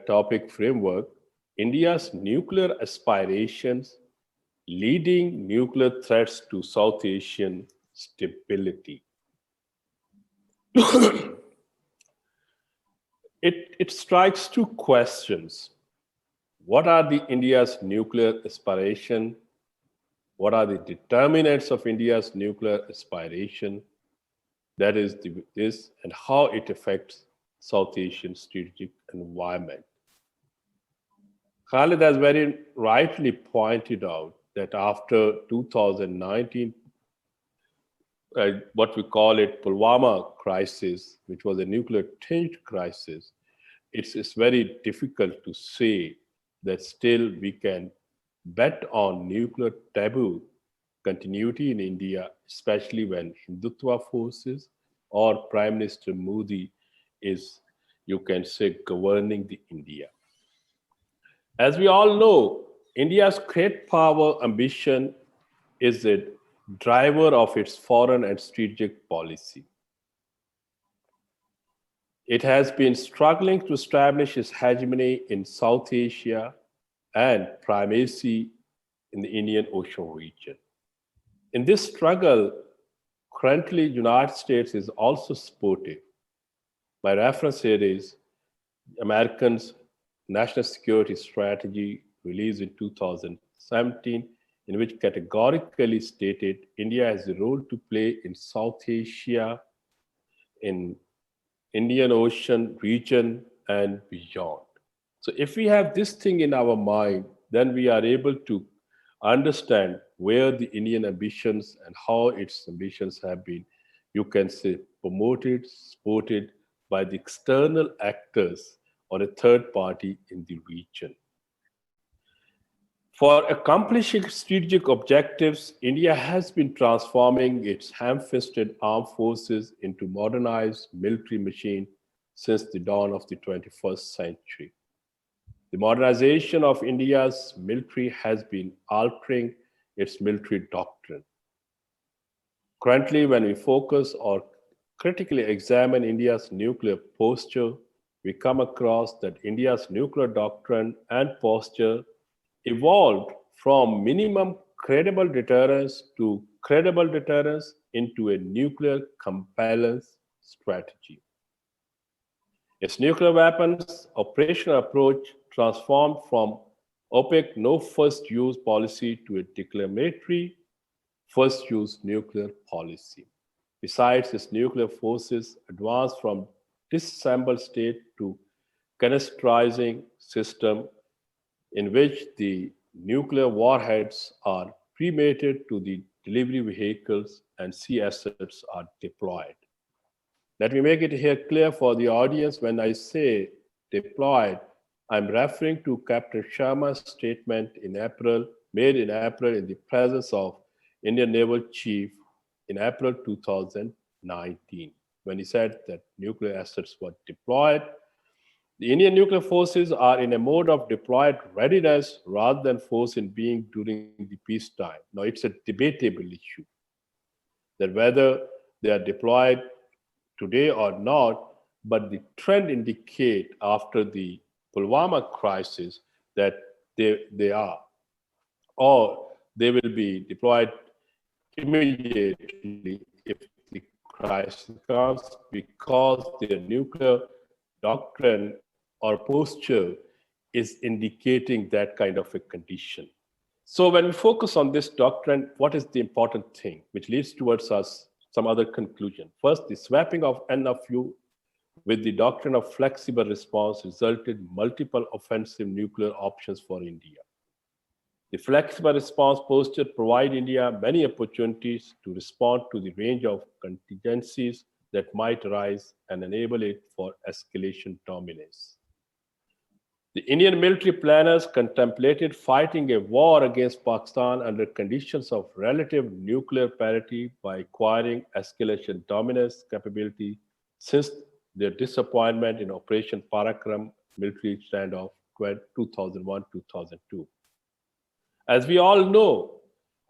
Speaker 4: topic framework, India's nuclear aspirations, leading nuclear threats to South Asian stability. It strikes two questions. What are the India's nuclear aspiration? What are the determinants of India's nuclear aspiration? That is this, and how it affects South Asian strategic environment. Kahlid has very rightly pointed out that after 2019, what we call it Pulwama crisis, which was a nuclear tinged crisis, it's very difficult to say that still we can bet on nuclear taboo continuity in India, especially when Hindutva forces or Prime Minister Modi is, you can say, governing the India. As we all know, India's great power ambition is the driver of its foreign and strategic policy. It has been struggling to establish its hegemony in South Asia and primacy in the Indian Ocean region. In this struggle, currently United States is also supportive. My reference here is Americans' National Security Strategy released in 2017, in which categorically stated India has a role to play in South Asia, in Indian Ocean region, and beyond. So if we have this thing in our mind, then we are able to understand where the Indian ambitions and how its ambitions have been, you can say, promoted, supported by the external actors or a third party in the region. For accomplishing strategic objectives, India has been transforming its ham-fisted armed forces into modernized military machine since the dawn of the 21st century. The modernization of India's military has been altering its military doctrine. Currently, when we focus or critically examine India's nuclear posture, we come across that India's nuclear doctrine and posture evolved from minimum credible deterrence to credible deterrence into a nuclear compliance strategy. Its nuclear weapons operational approach transformed from opaque no first use policy to a declamatory first use nuclear policy. Besides, its nuclear forces advanced from disassembled state to canisterizing system in which the nuclear warheads are cremated to the delivery vehicles and sea assets are deployed. Let me make it here clear for the audience, when I say deployed, I'm referring to Captain Sharma's statement made in April in the presence of Indian Naval Chief in April 2019, when he said that nuclear assets were deployed. The Indian nuclear forces are in a mode of deployed readiness rather than force in being during the peacetime. Now, it's a debatable issue that whether they are deployed today or not, but the trend indicate after the Pulwama crisis that they are, or they will be deployed immediately if the crisis comes, because their nuclear doctrine or posture is indicating that kind of a condition. So when we focus on this doctrine, what is the important thing which leads towards us some other conclusion? First, the swapping of NFU with the doctrine of flexible response resulted in multiple offensive nuclear options for India. The flexible response posture provides India many opportunities to respond to the range of contingencies that might arise and enable it for escalation dominance. The Indian military planners contemplated fighting a war against Pakistan under conditions of relative nuclear parity by acquiring escalation dominance capability since their disappointment in Operation Parakram military standoff 2001-2002. As we all know,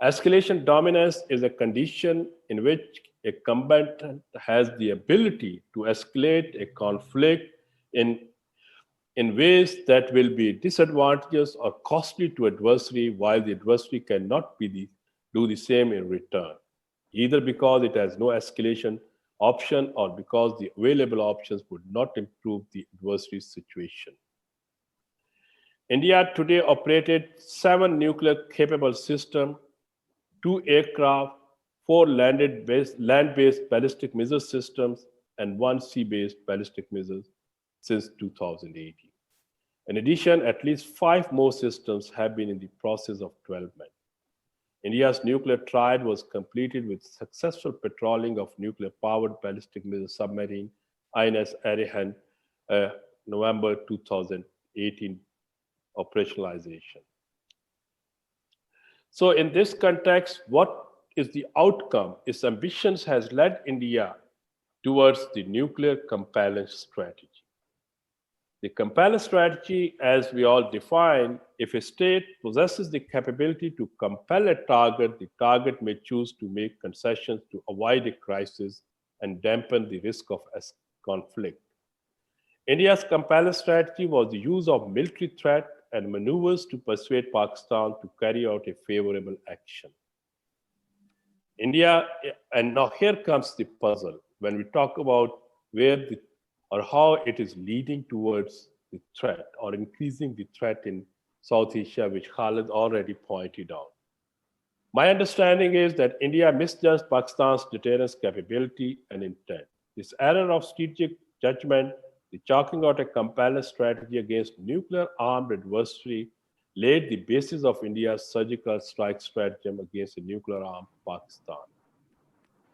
Speaker 4: escalation dominance is a condition in which a combatant has the ability to escalate a conflict in ways that will be disadvantageous or costly to adversary, while the adversary cannot do the same in return, either because it has no escalation option or because the available options would not improve the adversary's situation. India today operated 7 nuclear-capable systems, 2 aircraft, 4 land-based ballistic missile systems, and 1 sea-based ballistic missile since 2018. In addition, at least 5 more systems have been in the process of development. India's nuclear triad was completed with successful patrolling of nuclear-powered ballistic missile submarine INS Arihant, November 2018 operationalization. So in this context, what is the outcome? Its ambitions has led India towards the nuclear compellence strategy. The compellence strategy, as we all define, if a state possesses the capability to compel a target, the target may choose to make concessions to avoid a crisis and dampen the risk of conflict. India's compellence strategy was the use of military threat and maneuvers to persuade Pakistan to carry out a favorable action. India, and now here comes the puzzle, when we talk about where or how it is leading towards the threat or increasing the threat in South Asia, which Kahlid already pointed out. My understanding is that India misjudged Pakistan's deterrence capability and intent. This error of strategic judgment, the chalking out a compellence strategy against nuclear-armed adversary, laid the basis of India's surgical strike stratagem against a nuclear-armed Pakistan,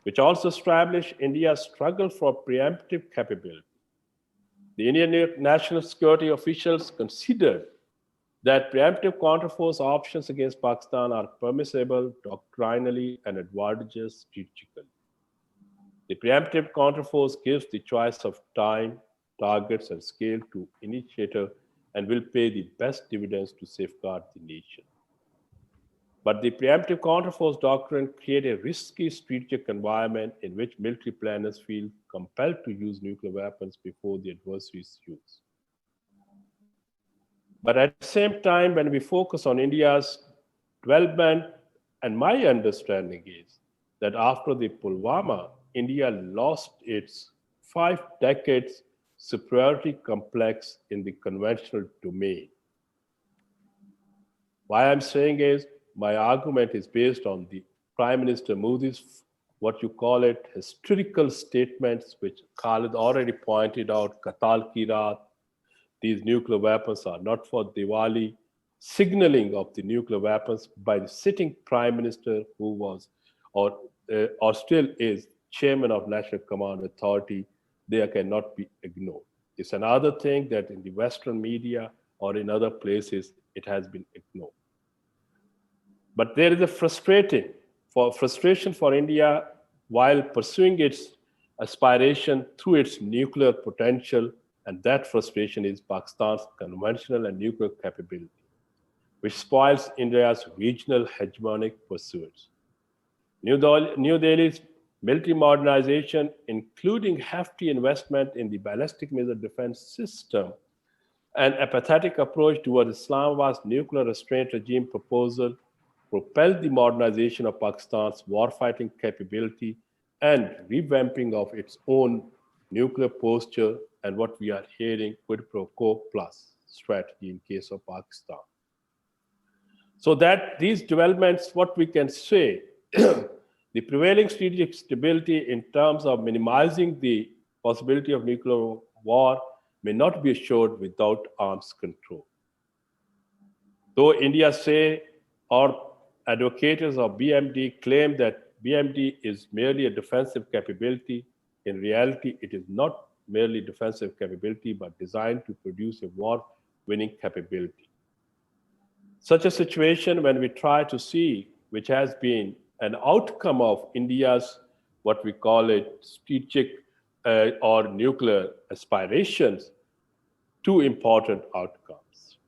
Speaker 4: which also established India's struggle for preemptive capability. The Indian national security officials considered that preemptive counterforce options against Pakistan are permissible doctrinally and advantageous strategically. The preemptive counterforce gives the choice of time, targets, and scale to initiator and will pay the best dividends to safeguard the nation. But the preemptive counterforce doctrine creates a risky strategic environment in which military planners feel compelled to use nuclear weapons before the adversary's use. But at the same time, when we focus on India's development, and my understanding is that after the Pulwama, India lost its 5 decades superiority complex in the conventional domain. Why I'm saying is, my argument is based on the Prime Minister Modi's, what you call it, historical statements, which Kahlid already pointed out, Katal ki Raat, these nuclear weapons are not for Diwali, signaling of the nuclear weapons by the sitting Prime Minister who was, or still is, Chairman of National Command Authority. They cannot be ignored. It's another thing that in the Western media or in other places, it has been ignored. But there is a frustration for India while pursuing its aspiration through its nuclear potential, and that frustration is Pakistan's conventional and nuclear capability, which spoils India's regional hegemonic pursuits. New Delhi's military modernization, including hefty investment in the ballistic missile defense system, an apathetic approach towards Islamabad's nuclear restraint regime proposal, propelled the modernization of Pakistan's warfighting capability and revamping of its own nuclear posture and what we are hearing, quid pro quo plus strategy in case of Pakistan. So that these developments, what we can say, the prevailing strategic stability in terms of minimizing the possibility of nuclear war may not be assured without arms control. Though India say, or advocates of BMD claim that BMD is merely a defensive capability, in reality, it is not merely defensive capability, but designed to produce a war-winning capability. Such a situation, when we try to see, which has been an outcome of India's, what we call it, strategic or nuclear aspirations, two important outcomes.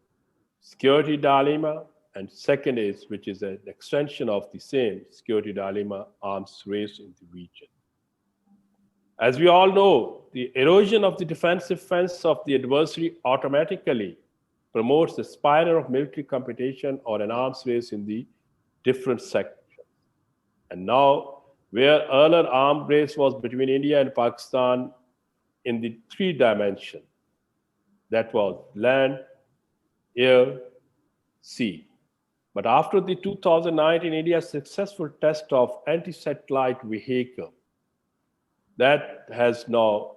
Speaker 4: Security dilemma, and second is, which is an extension of the same security dilemma, arms race in the region. As we all know, the erosion of the defensive fence of the adversary automatically promotes the spiral of military competition or an arms race in the different sectors. And now, where earlier arms race was between India and Pakistan in the three dimensions, that was land, air, sea. But after the 2019 India's successful test of anti-satellite vehicle, that has now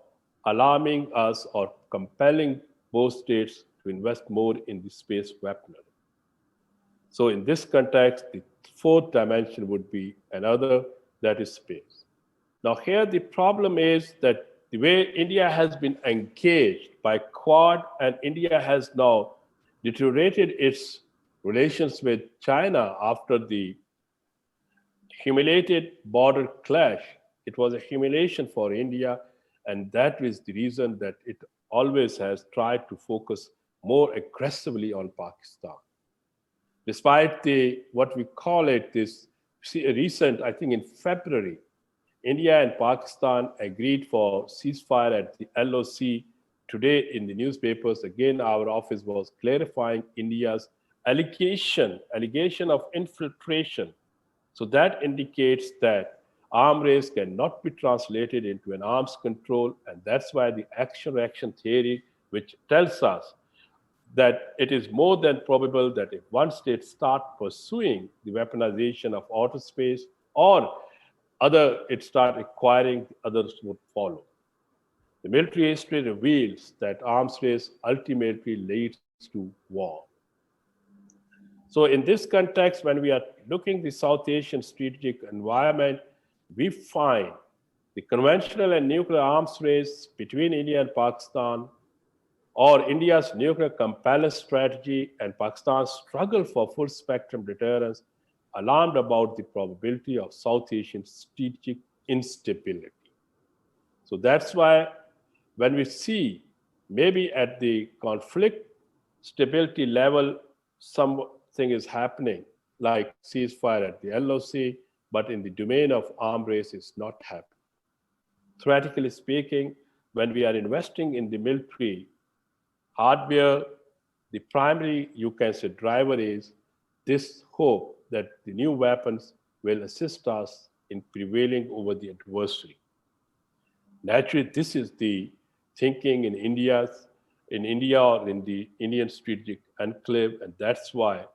Speaker 4: alarming us or compelling both states to invest more in the space weaponry. So in this context, the fourth dimension would be another, that is space. Now here the problem is that the way India has been engaged by Quad, and India has now deteriorated its relations with China after the humiliated border clash. It was a humiliation for India, and that is the reason that it always has tried to focus more aggressively on Pakistan. Despite what we call it, this recent, I think in February, India and Pakistan agreed for ceasefire at the LOC. Today in the newspapers, again, our office was clarifying India's allegation of infiltration. So that indicates that arms race cannot be translated into an arms control, and that's why the action-reaction theory, which tells us that it is more than probable that if one state starts pursuing the weaponization of outer space or it start acquiring, others would follow. The military history reveals that arms race ultimately leads to war. So in this context, when we are looking at the South Asian strategic environment, we find the conventional and nuclear arms race between India and Pakistan, or India's nuclear compellence strategy and Pakistan's struggle for full spectrum deterrence, alarmed about the probability of South Asian strategic instability. So that's why when we see maybe at the conflict stability level, something is happening, like ceasefire at the LOC, but in the domain of arms race is not happening. Theoretically speaking, when we are investing in the military hardware, the primary, you can say, driver is this hope that the new weapons will assist us in prevailing over the adversary. Naturally, this is the thinking in India or in the Indian strategic enclave, and that's why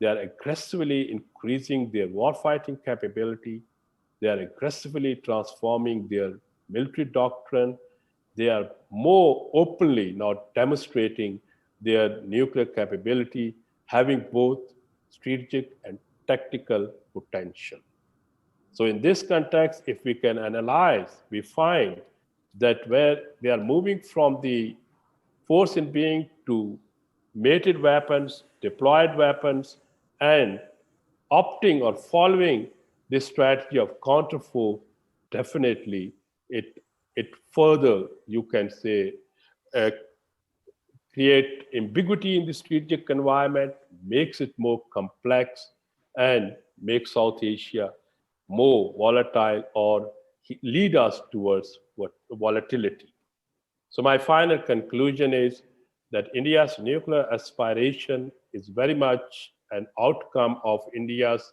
Speaker 4: they are aggressively increasing their warfighting capability. They are aggressively transforming their military doctrine. They are more openly now demonstrating their nuclear capability, having both strategic and tactical potential. So in this context, if we can analyze, we find that where they are moving from the force in being to mated weapons, deployed weapons, and opting or following this strategy of counterfoe, definitely it further, you can say, create ambiguity in the strategic environment, makes it more complex, and makes South Asia more volatile or lead us towards volatility. So my final conclusion is that India's nuclear aspiration is very much an outcome of India's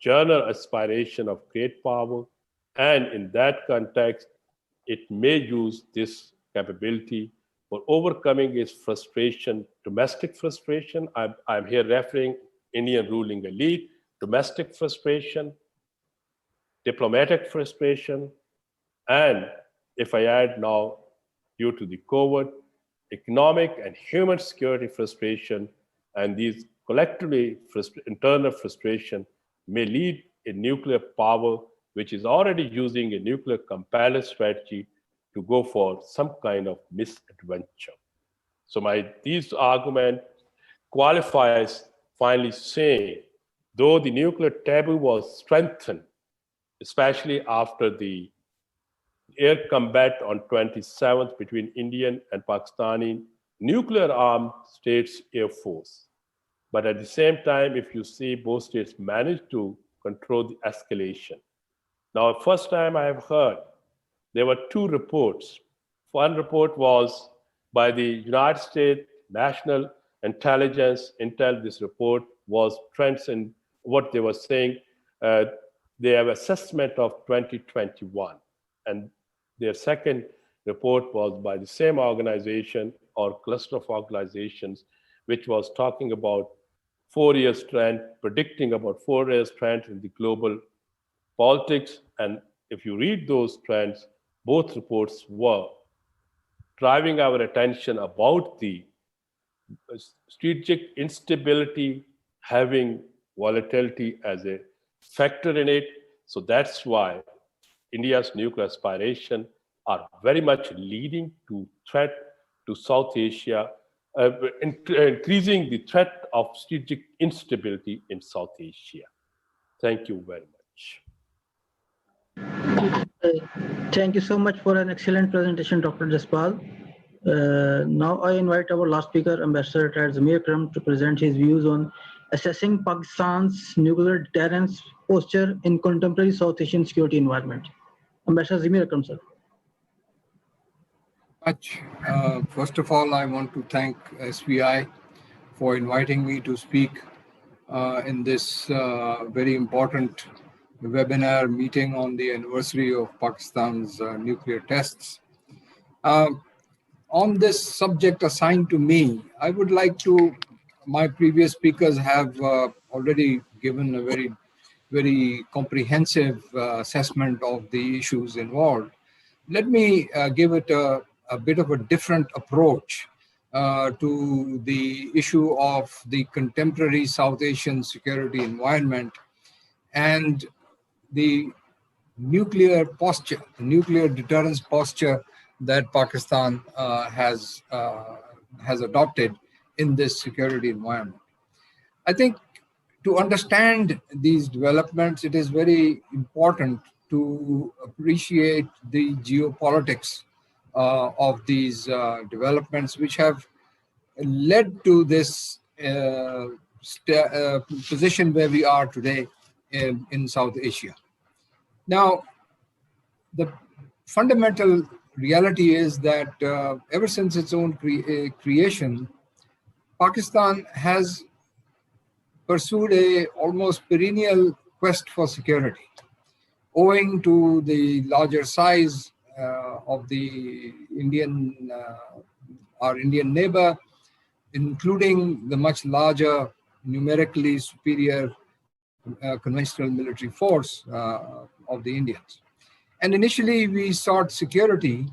Speaker 4: general aspiration of great power. And in that context, it may use this capability for overcoming its frustration, domestic frustration. I'm here referring Indian ruling elite, domestic frustration, diplomatic frustration, and if I add now, due to the COVID, economic and human security frustration, and these collectively internal frustration may lead a nuclear power which is already using a nuclear comparative strategy to go for some kind of misadventure. So these argument qualifies finally saying, though the nuclear taboo was strengthened, especially after the air combat on 27th between Indian and Pakistani nuclear armed states air force. But at the same time, if you see, both states managed to control the escalation. Now, first time I have heard, there were two reports. One report was by the United States National Intelligence Intel. This report was trends in what they were saying. They have assessment of 2021. And their second report was by the same organization or cluster of organizations, which was talking about 4 years trend, predicting about 4 years trend in the global politics. And if you read those trends, both reports were driving our attention about the strategic instability, having volatility as a factor in it. So that's why India's nuclear aspirations are very much leading to threat to South Asia, increasing the threat of strategic instability in South Asia. Thank you very much.
Speaker 1: Thank you so much for an excellent presentation, Dr. Jaspal. Now I invite our last speaker, Ambassador Zamir Akram, to present his views on assessing Pakistan's nuclear deterrence posture in contemporary South Asian security environment. Ambassador Zamir Akram, sir.
Speaker 5: First of all, I want to thank SVI for inviting me to speak in this very important webinar meeting on the anniversary of Pakistan's nuclear tests. On this subject assigned to me, I would like to, my previous speakers have already given a very comprehensive assessment of the issues involved. Let me give it a bit of a different approach to the issue of the contemporary South Asian security environment and the nuclear posture, the nuclear deterrence posture that Pakistan has adopted in this security environment. I think to understand these developments, it is very important to appreciate the geopolitics of these developments, which have led to this position where we are today in South Asia. Now, the fundamental reality is that ever since its own creation, Pakistan has pursued a almost perennial quest for security, owing to the larger size of the our Indian neighbor, including the much larger, numerically superior conventional military force of the Indians. And initially we sought security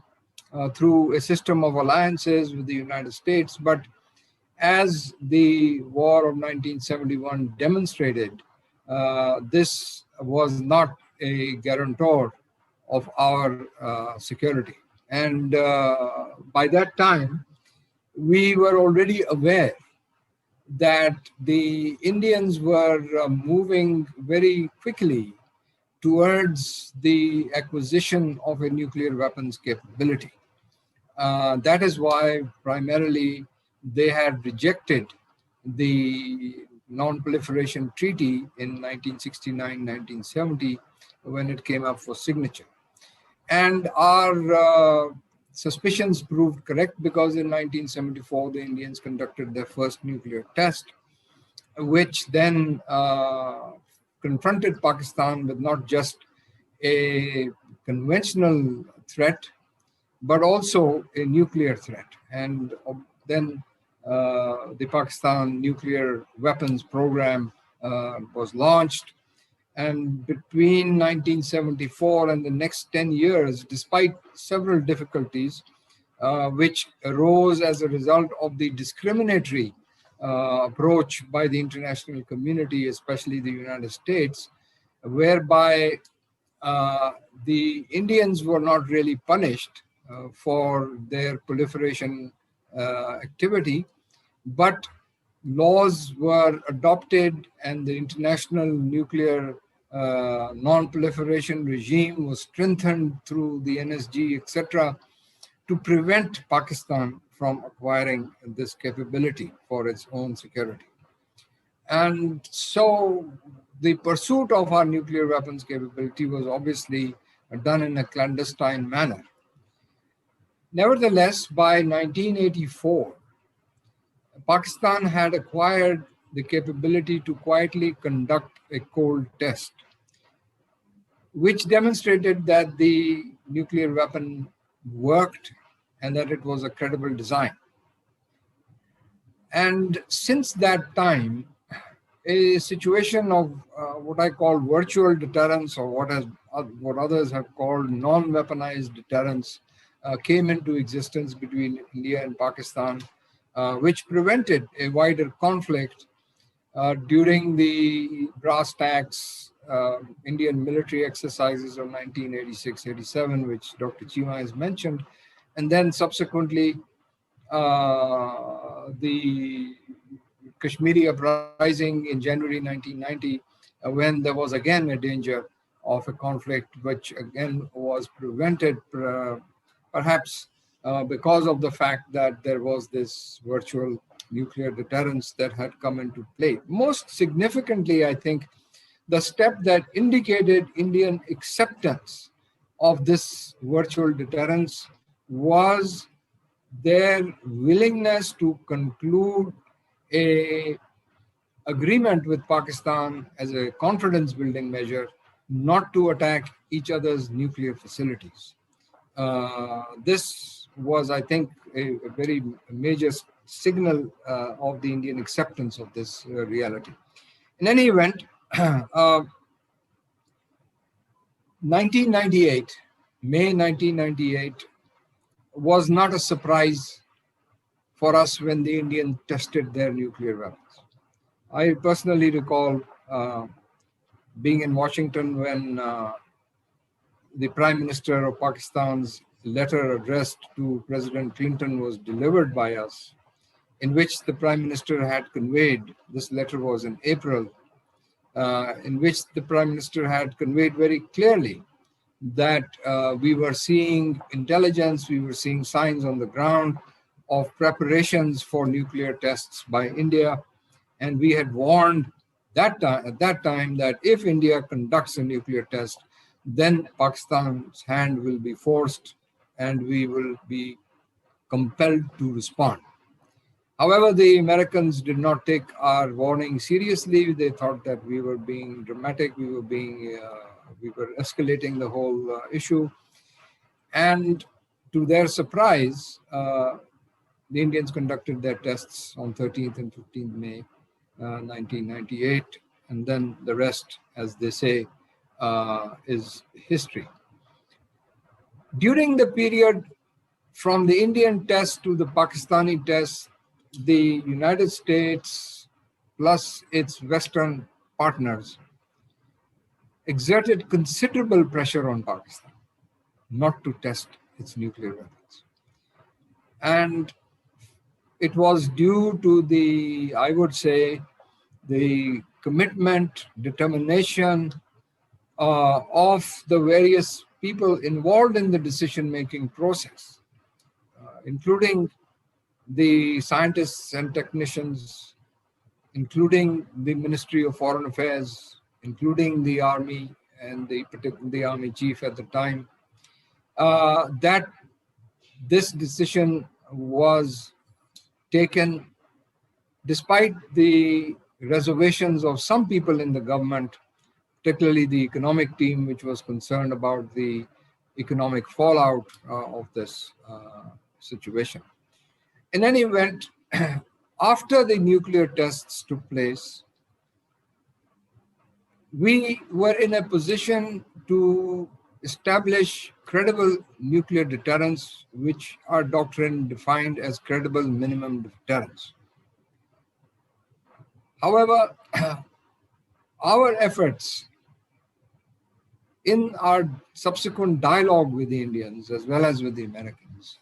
Speaker 5: through a system of alliances with the United States, but as the war of 1971 demonstrated, this was not a guarantor of our security. And by that time, we were already aware that the Indians were moving very quickly towards the acquisition of a nuclear weapons capability. That is why primarily they had rejected the Non-Proliferation Treaty in 1969-1970 when it came up for signature. And our suspicions proved correct, because in 1974, the Indians conducted their first nuclear test, which then confronted Pakistan with not just a conventional threat, but also a nuclear threat. And then the Pakistan nuclear weapons program was launched. And between 1974 and the next 10 years, despite several difficulties, which arose as a result of the discriminatory approach by the international community, especially the United States, whereby the Indians were not really punished for their proliferation activity, but laws were adopted and the international nuclear non-proliferation regime was strengthened through the NSG, etc., to prevent Pakistan from acquiring this capability for its own security. And so the pursuit of our nuclear weapons capability was obviously done in a clandestine manner. Nevertheless, by 1984, Pakistan had acquired the capability to quietly conduct a cold test, which demonstrated that the nuclear weapon worked and that it was a credible design. And since that time, a situation of what I call virtual deterrence, or what others have called non-weaponized deterrence, came into existence between India and Pakistan, which prevented a wider conflict during the brass tacks Indian military exercises of 1986-87, which Dr. Cheema has mentioned, and then subsequently the Kashmiri uprising in January 1990, when there was again a danger of a conflict, which again was prevented perhaps because of the fact that there was this virtual nuclear deterrence that had come into play. Most significantly, I think, the step that indicated Indian acceptance of this virtual deterrence was their willingness to conclude an agreement with Pakistan as a confidence building measure not to attack each other's nuclear facilities. This was, I think, a very major signal of the Indian acceptance of this reality. In any event, 1998, May 1998, was not a surprise for us when the Indians tested their nuclear weapons. I personally recall being in Washington when the Prime Minister of Pakistan's letter addressed to President Clinton was delivered by us, in which the Prime Minister had conveyed, this letter was in April, in which the Prime Minister had conveyed very clearly that we were seeing intelligence, we were seeing signs on the ground of preparations for nuclear tests by India. And we had warned at that time that if India conducts a nuclear test, then Pakistan's hand will be forced and we will be compelled to respond. However, the Americans did not take our warning seriously. They thought that we were being dramatic, we were escalating the whole issue. And to their surprise, the Indians conducted their tests on 13th and 15th May 1998. And then the rest, as they say, is history. During the period from the Indian test to the Pakistani test, the United States plus its Western partners exerted considerable pressure on Pakistan not to test its nuclear weapons. And it was due to the, I would say, the commitment, determination of the various people involved in the decision-making process, including the scientists and technicians, including the Ministry of Foreign Affairs, including the Army and the Army chief at the time, that this decision was taken despite the reservations of some people in the government, particularly the economic team, which was concerned about the economic fallout of this situation. In any event, after the nuclear tests took place, we were in a position to establish credible nuclear deterrence, which our doctrine defined as credible minimum deterrence. However, our efforts in our subsequent dialogue with the Indians as well as with the Americans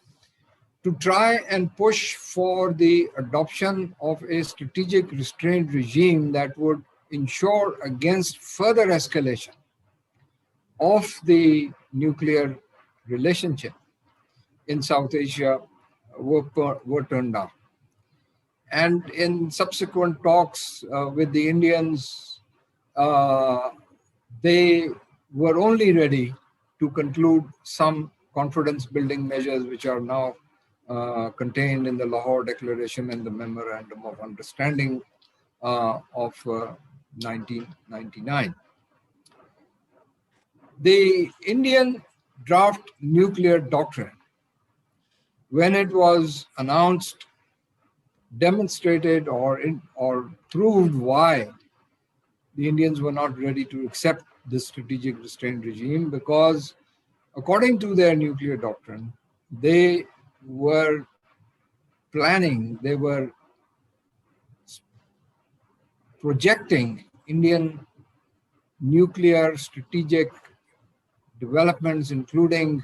Speaker 5: to try and push for the adoption of a strategic restraint regime that would ensure against further escalation of the nuclear relationship in South Asia were turned down. And in subsequent talks with the Indians, they were only ready to conclude some confidence building measures which are now contained in the Lahore Declaration and the Memorandum of Understanding of 1999. The Indian draft nuclear doctrine, when it was announced, demonstrated or proved why the Indians were not ready to accept this strategic restraint regime, because according to their nuclear doctrine, they were planning, they were projecting Indian nuclear strategic developments, including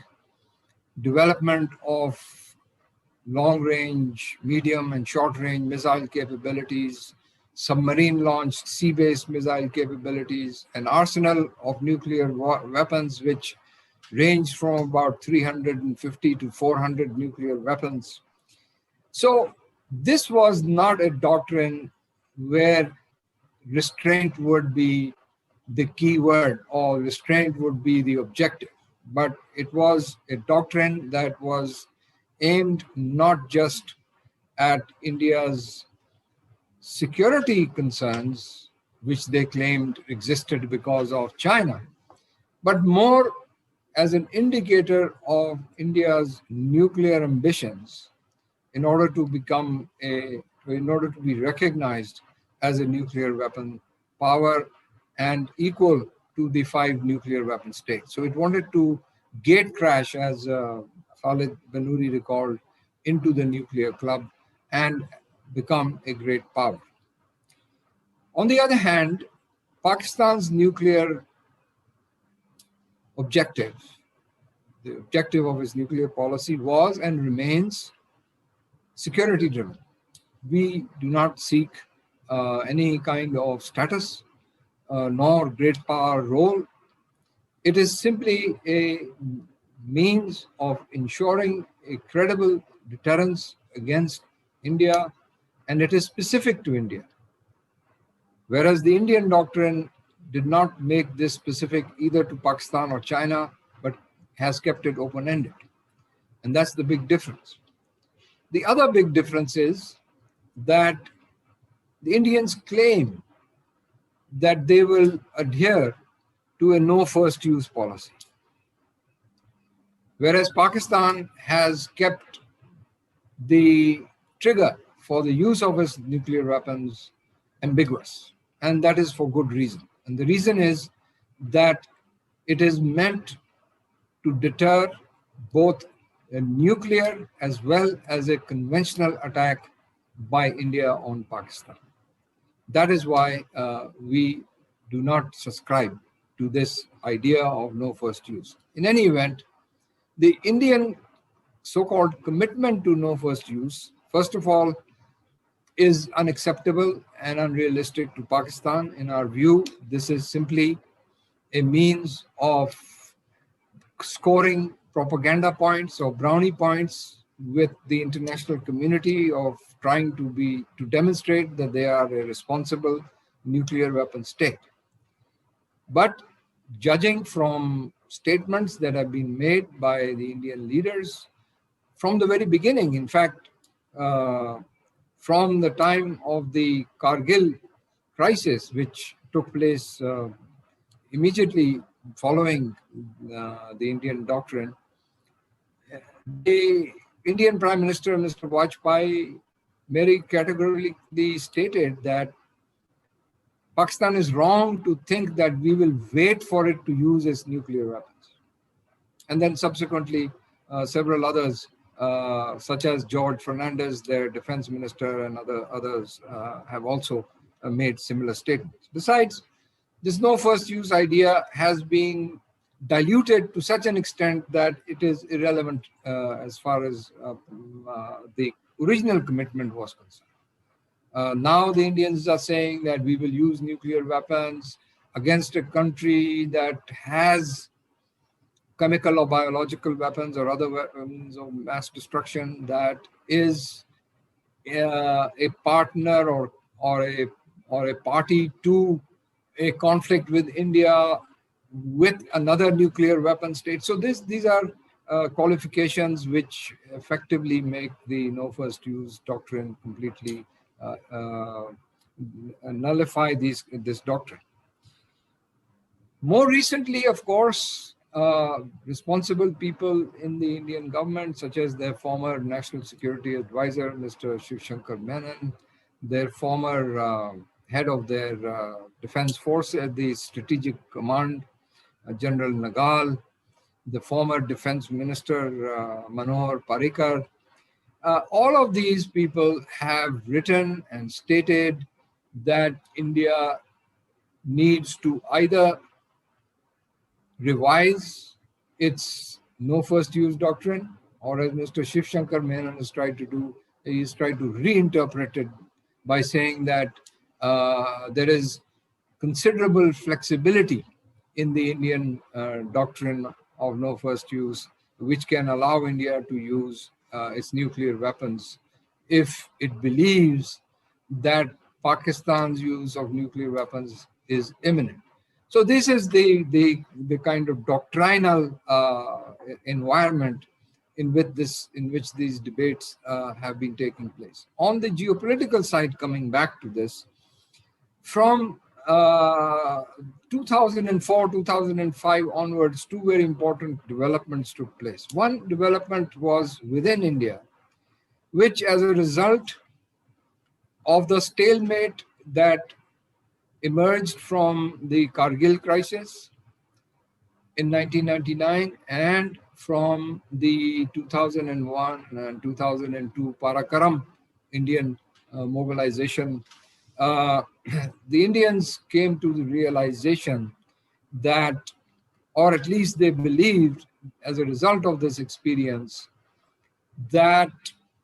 Speaker 5: development of long-range, medium and short-range missile capabilities, submarine-launched sea-based missile capabilities, an arsenal of nuclear weapons which range from about 350 to 400 nuclear weapons. So this was not a doctrine where restraint would be the key word or restraint would be the objective, but it was a doctrine that was aimed not just at India's security concerns, which they claimed existed because of China, but more as an indicator of India's nuclear ambitions in order to be recognized as a nuclear weapon power and equal to the 5 nuclear weapon states. So it wanted to gate crash, as Khalid Banuri recalled, into the nuclear club and become a great power. On the other hand, Pakistan's nuclear objective, the objective of its nuclear policy was and remains security driven. We do not seek any kind of status nor great power role. It is simply a means of ensuring a credible deterrence against India, and it is specific to India. Whereas the Indian doctrine did not make this specific either to Pakistan or China, but has kept it open-ended. And that's the big difference. The other big difference is that the Indians claim that they will adhere to a no first use policy, whereas Pakistan has kept the trigger for the use of its nuclear weapons ambiguous, and that is for good reason. And the reason is that it is meant to deter both a nuclear as well as a conventional attack by India on Pakistan. That is why we do not subscribe to this idea of no first use. In any event, the Indian so-called commitment to no first use, first of all, is unacceptable and unrealistic to Pakistan. In our view, this is simply a means of scoring propaganda points or brownie points with the international community, of trying to demonstrate that they are a responsible nuclear weapon state. But judging from statements that have been made by the Indian leaders from the very beginning, in fact, from the time of the Kargil crisis, which took place immediately following the Indian doctrine, the Indian Prime Minister, Mr. Vajpayee, very categorically stated that Pakistan is wrong to think that we will wait for it to use its nuclear weapons. And then subsequently, several others, such as George Fernandez, their defense minister, and others have also made similar statements. Besides, this no first use idea has been diluted to such an extent that it is irrelevant as far as the original commitment was concerned. Now the Indians are saying that we will use nuclear weapons against a country that has chemical or biological weapons or other weapons of mass destruction, that is a partner or a party to a conflict with India with another nuclear weapon state. So these are qualifications which effectively make the no first use doctrine completely nullify this doctrine. More recently, of course, responsible people in the Indian government, such as their former National Security Advisor, Mr. Shiv Shankar Menon, their former head of their defense force at the Strategic Command, General Nagal, the former defense minister, Manohar Parrikar. All of these people have written and stated that India needs to either revise its no first use doctrine, or as Mr. Shiv Shankar Menon has tried to do, he's tried to reinterpret it by saying that there is considerable flexibility in the Indian doctrine of no first use, which can allow India to use its nuclear weapons if it believes that Pakistan's use of nuclear weapons is imminent. So this is the kind of doctrinal environment in which these debates have been taking place. On the geopolitical side, coming back to this, from 2004, 2005 onwards, two very important developments took place. One development was within India, which as a result of the stalemate that emerged from the Kargil crisis in 1999 and from the 2001 and 2002 Parakaram Indian mobilization, the Indians came to the realization that, or at least they believed as a result of this experience, that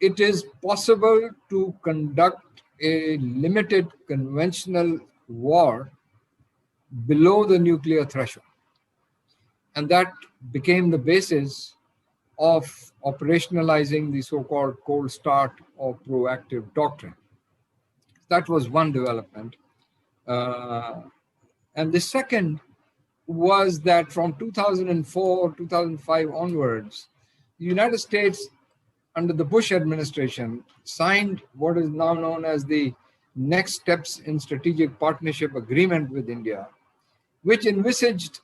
Speaker 5: it is possible to conduct a limited conventional war below the nuclear threshold. And that became the basis of operationalizing the so-called cold start or proactive doctrine. That was one development. And the second was that from 2004, 2005 onwards, the United States, under the Bush administration, signed what is now known as the Next Steps in Strategic Partnership Agreement with India, which envisaged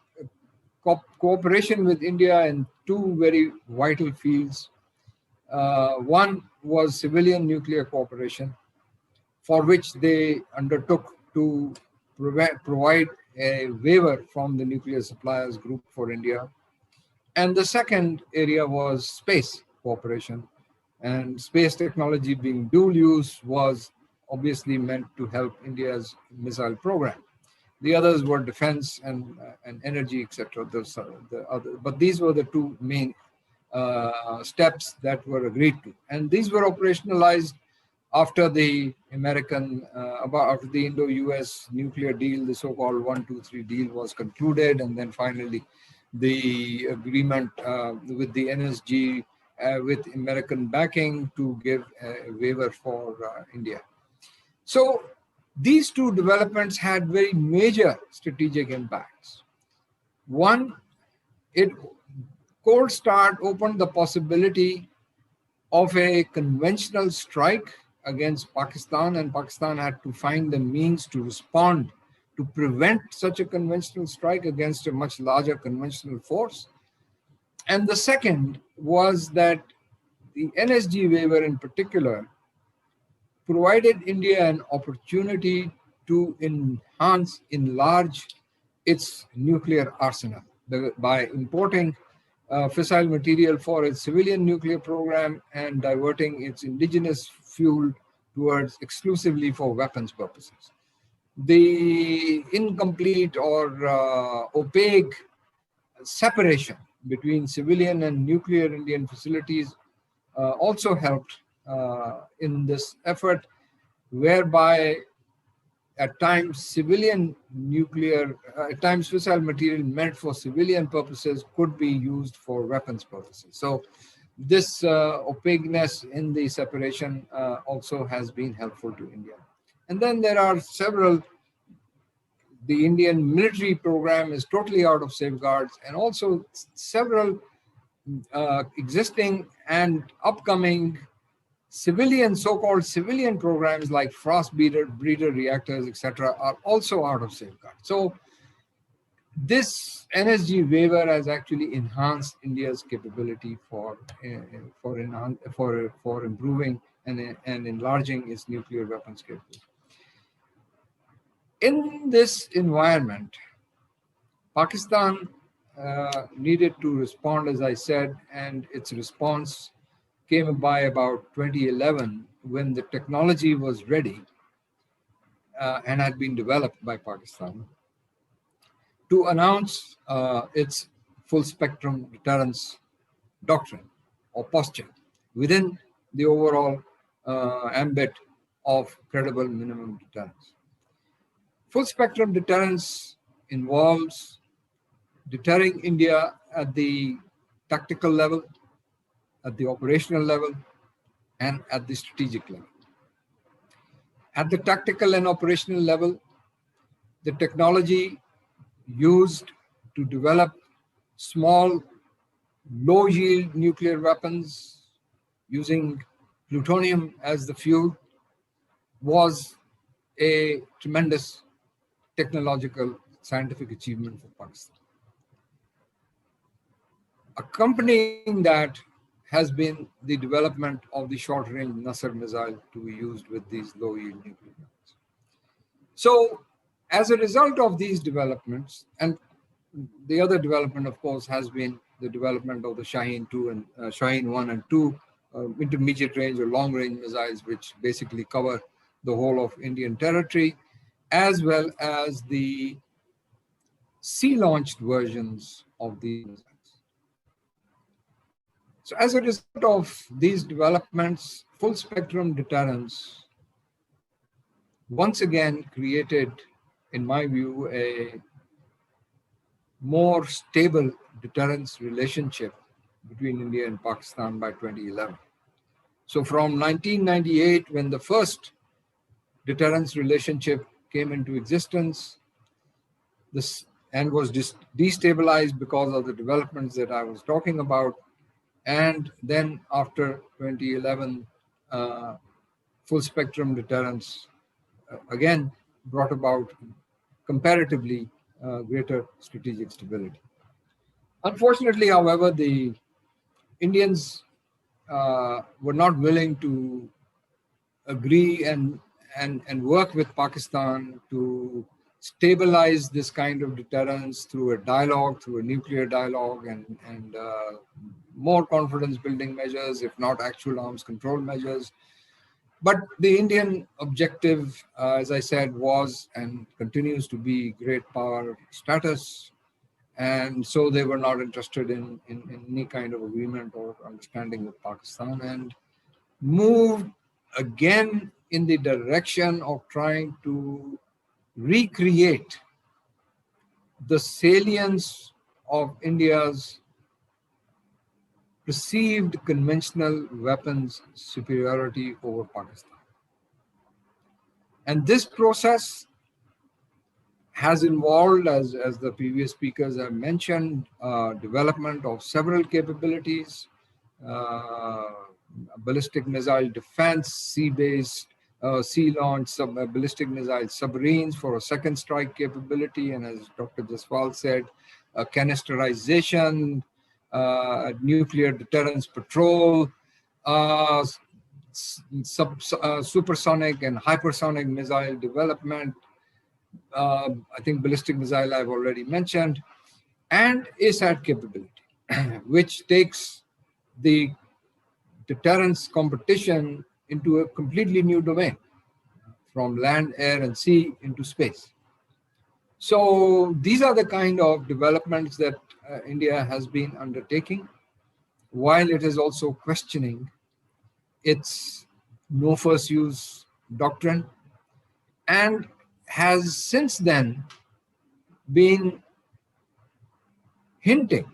Speaker 5: cooperation with India in two very vital fields. One was civilian nuclear cooperation, for which they undertook to provide a waiver from the Nuclear Suppliers Group for India. And the second area was space cooperation. And space technology being dual use was obviously meant to help India's missile program. The others were defense and energy, etc. But these were the two main steps that were agreed to. And these were operationalized after the after the Indo-US nuclear deal, the so-called 1-2-3 deal was concluded, and then finally the agreement with the NSG with American backing to give a waiver for India. So these two developments had very major strategic impacts. One, cold start opened the possibility of a conventional strike against Pakistan, and Pakistan had to find the means to respond to prevent such a conventional strike against a much larger conventional force. And the second was that the NSG waiver in particular provided India an opportunity to enlarge its nuclear arsenal by importing fissile material for its civilian nuclear program and diverting its indigenous fuel towards exclusively for weapons purposes. The incomplete or opaque separation between civilian and nuclear Indian facilities also helped in this effort, whereby at times civilian nuclear, at times fissile material meant for civilian purposes could be used for weapons purposes. So this opaqueness in the separation also has been helpful to India. And then there are several, the Indian military program is totally out of safeguards, and also several existing and upcoming civilian, so-called civilian programs like frost breeder reactors, etc., are also out of safeguard. So this NSG waiver has actually enhanced India's capability for improving and enlarging its nuclear weapons capability. In this environment, Pakistan needed to respond, as I said, and its response came by about 2011 when the technology was ready and had been developed by Pakistan to announce its full spectrum deterrence doctrine or posture within the overall ambit of credible minimum deterrence. Full spectrum deterrence involves deterring India at the tactical level, at the operational level, and at the strategic level. At the tactical and operational level, the technology used to develop small, low-yield nuclear weapons using plutonium as the fuel was a tremendous technological scientific achievement for Pakistan. Accompanying that has been the development of the short-range Nasr missile to be used with these low-yield nuclear weapons. So, as a result of these developments, and the other development, of course, has been the development of the Shaheen 2 and Shaheen 1 and 2 intermediate range or long-range missiles, which basically cover the whole of Indian territory, as well as the sea-launched versions of these missiles. So as a result of these developments, full spectrum deterrence once again created, in my view, a more stable deterrence relationship between India and Pakistan by 2011. So from 1998, when the first deterrence relationship came into existence, and was destabilized because of the developments that I was talking about, and then after 2011, full spectrum deterrence again brought about comparatively greater strategic stability. Unfortunately, however, the Indians were not willing to agree and work with Pakistan to stabilize this kind of deterrence through a dialogue, through a nuclear dialogue, and more confidence building measures, if not actual arms control measures. But the Indian objective, as I said, was and continues to be great power status. And so they were not interested in any kind of agreement or understanding with Pakistan, and moved again in the direction of trying to recreate the salience of India's perceived conventional weapons superiority over Pakistan. And this process has involved, as the previous speakers have mentioned, development of several capabilities, ballistic missile defense, sea-based sea-launched ballistic missile submarines for a second strike capability, and as Dr. Jaspal said, canisterization, nuclear deterrence patrol, supersonic and hypersonic missile development. I think ballistic missile I've already mentioned, and ASAT capability, which takes the deterrence competition into a completely new domain, from land, air, and sea into space. So these are the kind of developments that India has been undertaking, while it is also questioning its no first use doctrine, and has since then been hinting.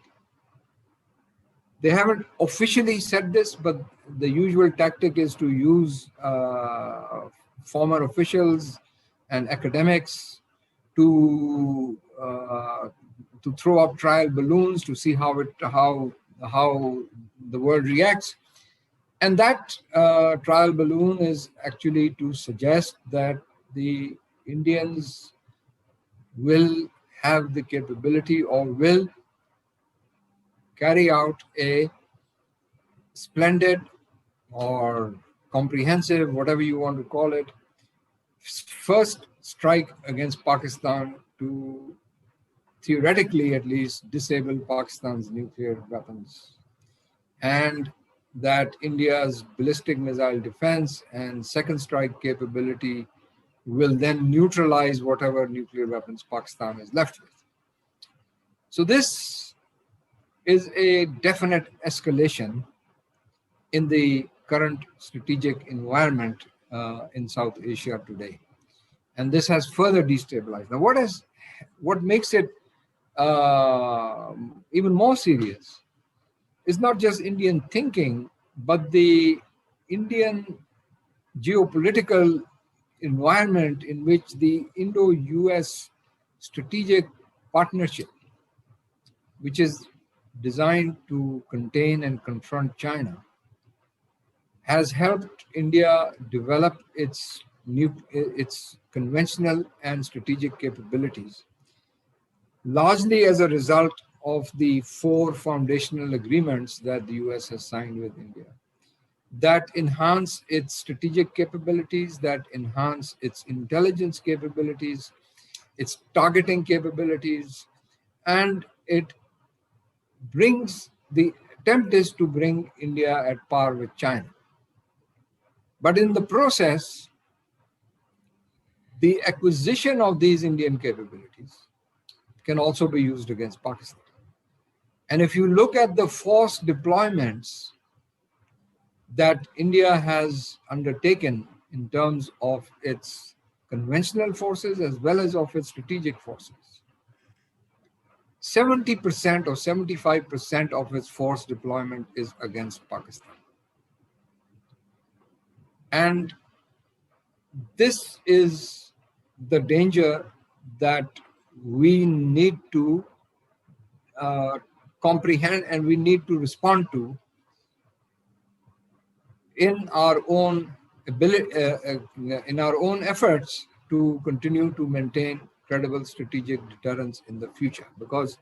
Speaker 5: They haven't officially said this, but the usual tactic is to use former officials and academics to throw up trial balloons to see how the world reacts. And that trial balloon is actually to suggest that the Indians will have the capability or will carry out a splendid or comprehensive, whatever you want to call it, first strike against Pakistan to theoretically at least disable Pakistan's nuclear weapons, and that India's ballistic missile defense and second strike capability will then neutralize whatever nuclear weapons Pakistan is left with. So this is a definite escalation in the current strategic environment in South Asia today. And this has further destabilized. Now, what makes it even more serious is not just Indian thinking, but the Indian geopolitical environment in which the Indo-US strategic partnership, which is designed to contain and confront China, has helped India develop its conventional and strategic capabilities, largely as a result of the 4 foundational agreements that the US has signed with India, that enhance its strategic capabilities, that enhance its intelligence capabilities, its targeting capabilities, and it brings, the attempt is to bring India at par with China. But in the process, the acquisition of these Indian capabilities can also be used against Pakistan. And if you look at the force deployments that India has undertaken in terms of its conventional forces as well as of its strategic forces, 70% or 75% of its force deployment is against Pakistan. And this is the danger that we need to comprehend and we need to respond to in our own ability, in our own efforts to continue to maintain credible strategic deterrence in the future. Because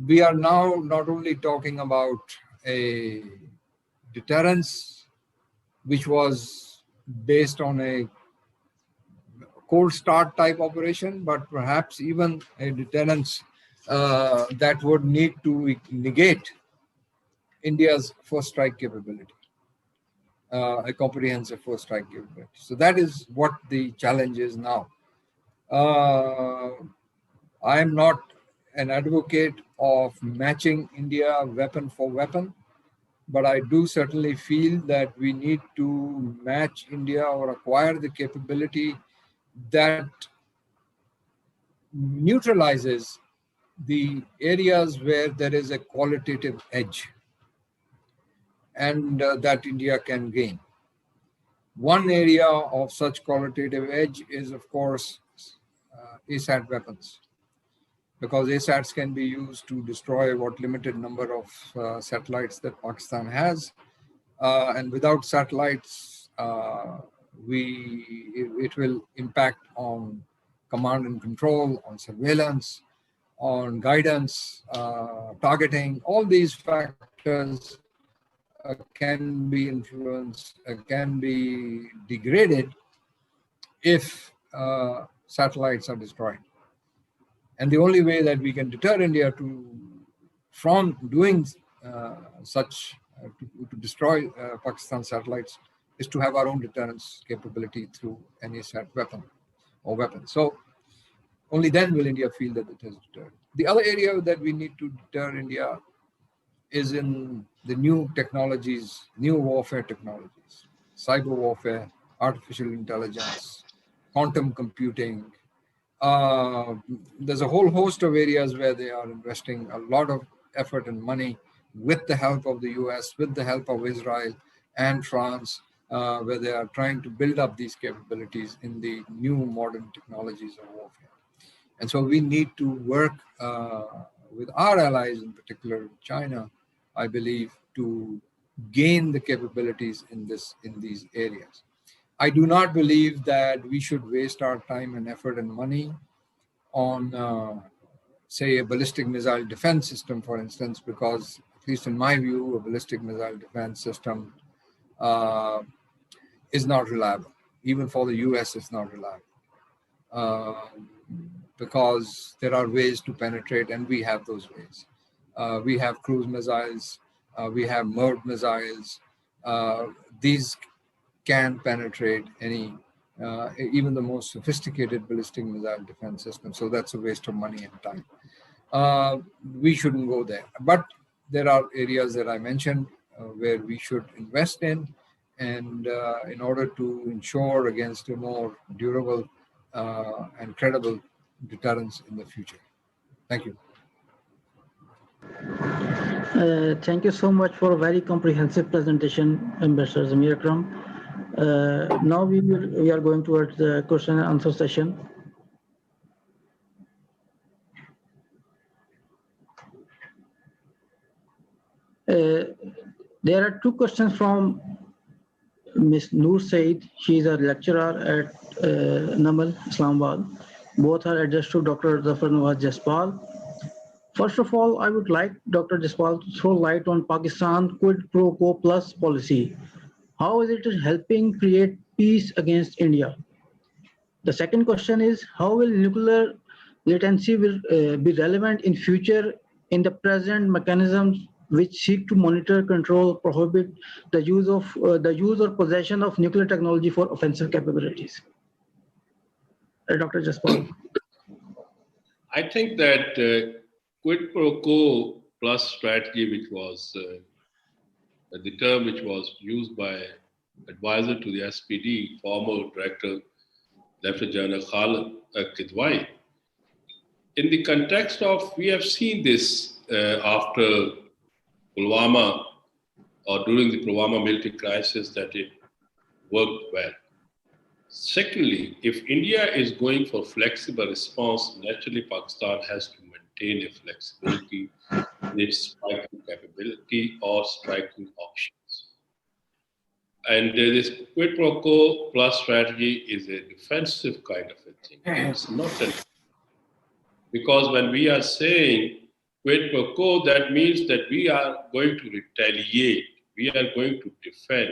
Speaker 5: we are now not only talking about a deterrence which was based on a cold start type operation, but perhaps even a deterrence that would need to negate India's first strike capability, a comprehensive first strike capability. So that is what the challenge is now. I am not an advocate of matching India weapon for weapon, but I do certainly feel that we need to match India or acquire the capability that neutralizes the areas where there is a qualitative edge and that India can gain. One area of such qualitative edge is, of course, ASAT weapons, because ASATs can be used to destroy what limited number of satellites that Pakistan has. And without satellites, it will impact on command and control, on surveillance, on guidance, targeting. All these factors can be influenced, can be degraded if satellites are destroyed. And the only way that we can deter India from doing to destroy Pakistan satellites is to have our own deterrence capability through any weapon or weapons. So only then will India feel that it has deterred. The other area that we need to deter India is in the new technologies, new warfare technologies, cyber warfare, artificial intelligence, quantum computing. There's a whole host of areas where they are investing a lot of effort and money with the help of the US, with the help of Israel and France, where they are trying to build up these capabilities in the new modern technologies of warfare. And so we need to work with our allies, in particular China, I believe, to gain the capabilities in these areas. I do not believe that we should waste our time and effort and money on, say, a ballistic missile defense system, for instance, because, at least in my view, a ballistic missile defense system is not reliable. Even for the US, it's not reliable. Because there are ways to penetrate, and we have those ways. We have cruise missiles, we have MIRV missiles. These can penetrate any, even the most sophisticated ballistic missile defense system. So that's a waste of money and time. We shouldn't go there. But there are areas that I mentioned where we should invest in, and in order to ensure against a more durable and credible deterrence in the future. Thank you.
Speaker 1: Thank you so much for a very comprehensive presentation, Ambassador Zamir Akram. Now we are going towards the question and answer session. There are two questions from Ms. Noor Said. She is a lecturer at Namal, Islamabad. Both are addressed to Dr. Zafar Nawaz Jaspal. First of all, I would like Dr. Jaspal to throw light on Pakistan quid pro quo plus policy. How is it helping create peace against India? The second question is, how will nuclear latency be relevant in future in the present mechanisms which seek to monitor, control, prohibit the use or possession of nuclear technology for offensive capabilities? Dr. Jaspal.
Speaker 4: I think that quid pro quo plus strategy, which was the term which was used by advisor to the SPD, former director, Lieutenant General Kahlid, in the context of, we have seen this after Pulwama or during the Pulwama military crisis, that it worked well. Secondly, if India is going for flexible response, naturally Pakistan has to maintain a flexibility in its striking capability or striking options. And this quid pro quo plus strategy is a defensive kind of a thing. It's not an, because when we are saying quid pro quo, that means that we are going to retaliate, we are going to defend.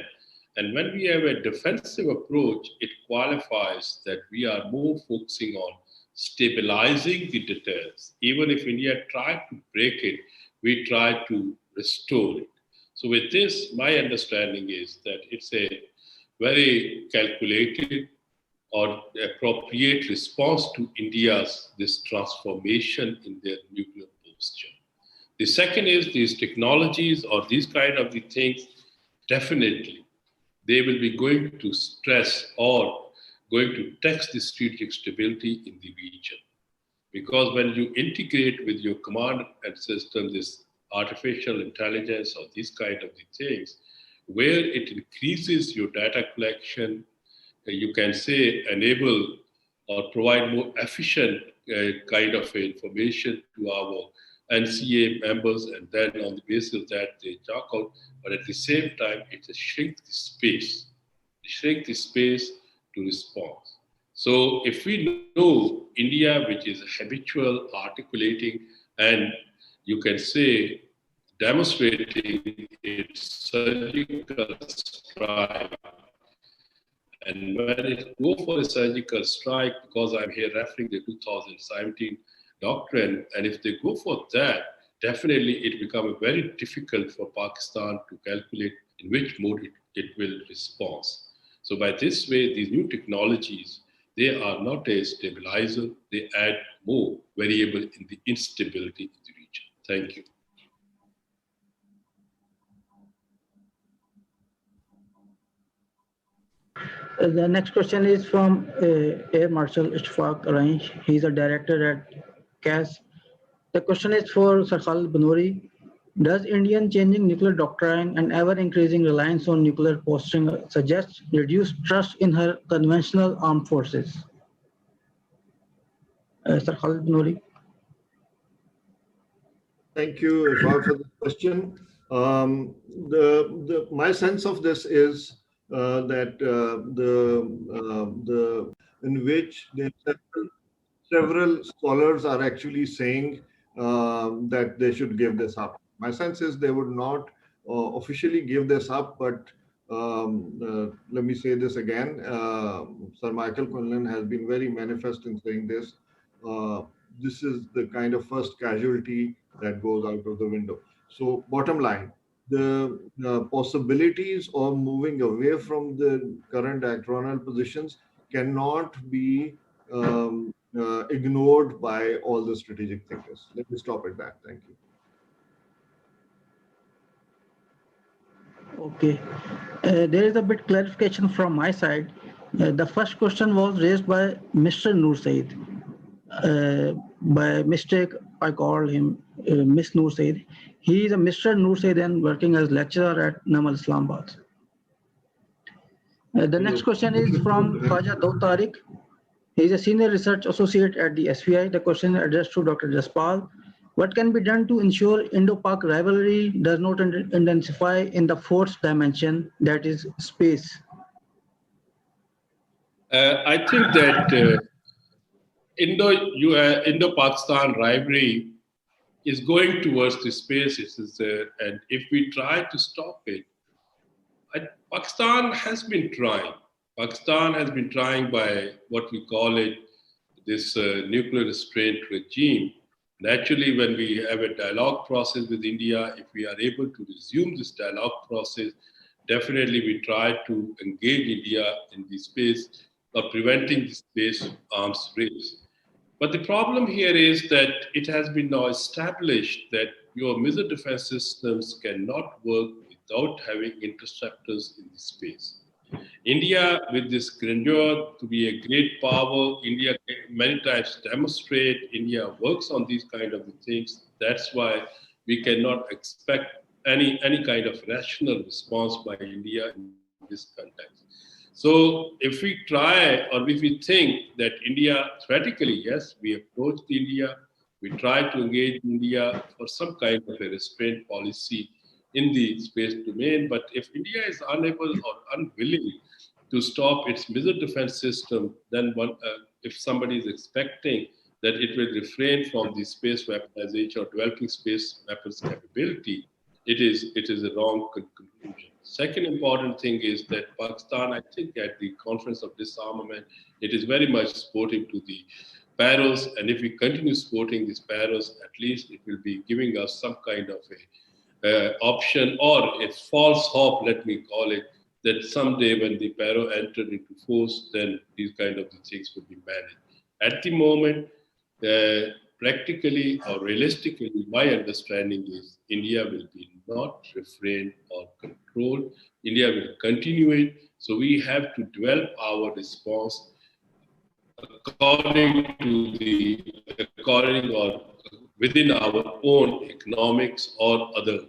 Speaker 4: And when we have a defensive approach, it qualifies that we are more focusing on stabilizing the deterrence. Even if India tried to break it, we try to restore it. So with this, my understanding is that it's a very calculated or appropriate response to India's this transformation in their nuclear posture. The second is these technologies or these kind of the things, definitely they will be going to stress or going to test the strategic stability in the region. Because when you integrate with your command and system, this artificial intelligence or these kind of the things, where it increases your data collection, you can say enable or provide more efficient kind of information to our NCA members, and then on the basis of that they talk out, but at the same time it shrink the space. shrink the space to respond. So if we know India, which is habitual, articulating, and you can say demonstrating its surgical strike, and when it go for a surgical strike, because I'm here referring to the 2017 doctrine, and if they go for that, definitely it becomes very difficult for Pakistan to calculate in which mode it will respond. So by this way, these new technologies, they are not a stabilizer, they add more variable in the instability in the region. Thank you.
Speaker 1: The next question is from Air Marshal Ishfaq Arrange. He's a director at CAS. The question is for Sir Khalid Banuri. Does Indian changing nuclear doctrine and ever-increasing reliance on nuclear posting suggest reduced trust in her conventional armed forces? Sir Khalid Banuri.
Speaker 3: Thank you, Zafar, for the question. My sense of this is that in which several scholars are actually saying that they should give this up. My sense is they would not officially give this up, but let me say this again. Sir Michael Quinlan has been very manifest in saying this. This is the kind of first casualty that goes out of the window. So bottom line, the possibilities of moving away from the current doctrinal positions cannot be ignored by all the strategic thinkers. Let me stop at that. Thank you.
Speaker 1: Okay. There is a bit clarification from my side. The first question was raised by Mr. Noor Said. By mistake, I called him Miss Noor Said. He is a Mr. Noor Said and working as lecturer at Namal Islamabad. The next question is from Khaja Daud Tariq. He is a senior research associate at the SVI. The question is addressed to Dr. Jaspal. What can be done to ensure Indo-Pak rivalry does not intensify in the fourth dimension, that is space?
Speaker 4: I think that Indo-Pakistan rivalry is going towards the space, and if we try to stop it, Pakistan has been trying. Pakistan has been trying by what we call it, this nuclear restraint regime. Naturally, when we have a dialogue process with India, if we are able to resume this dialogue process, definitely we try to engage India in the space of preventing the space arms race. But the problem here is that it has been now established that your missile defense systems cannot work without having interceptors in the space. India, with this grandeur to be a great power, India many times demonstrate, India works on these kind of things. That's why we cannot expect any kind of rational response by India in this context. So if we try, or if we think that India, theoretically, yes, we approach India, we try to engage India for some kind of a restraint policy in the space domain, but if India is unable or unwilling to stop its missile defense system, then if somebody is expecting that it will refrain from the space weaponization or developing space weapons capability, it is a wrong conclusion. Second important thing is that Pakistan, I think at the Conference of Disarmament, it is very much supportive to the PAROs, and if we continue supporting these PAROs, at least it will be giving us some kind of a option or a false hope, let me call it, that someday when the PARO entered into force, then these kind of things will be managed. At the moment, practically or realistically, my understanding is India will be not refrained or controlled. India will continue it. So we have to develop our response according or within our own economics or other,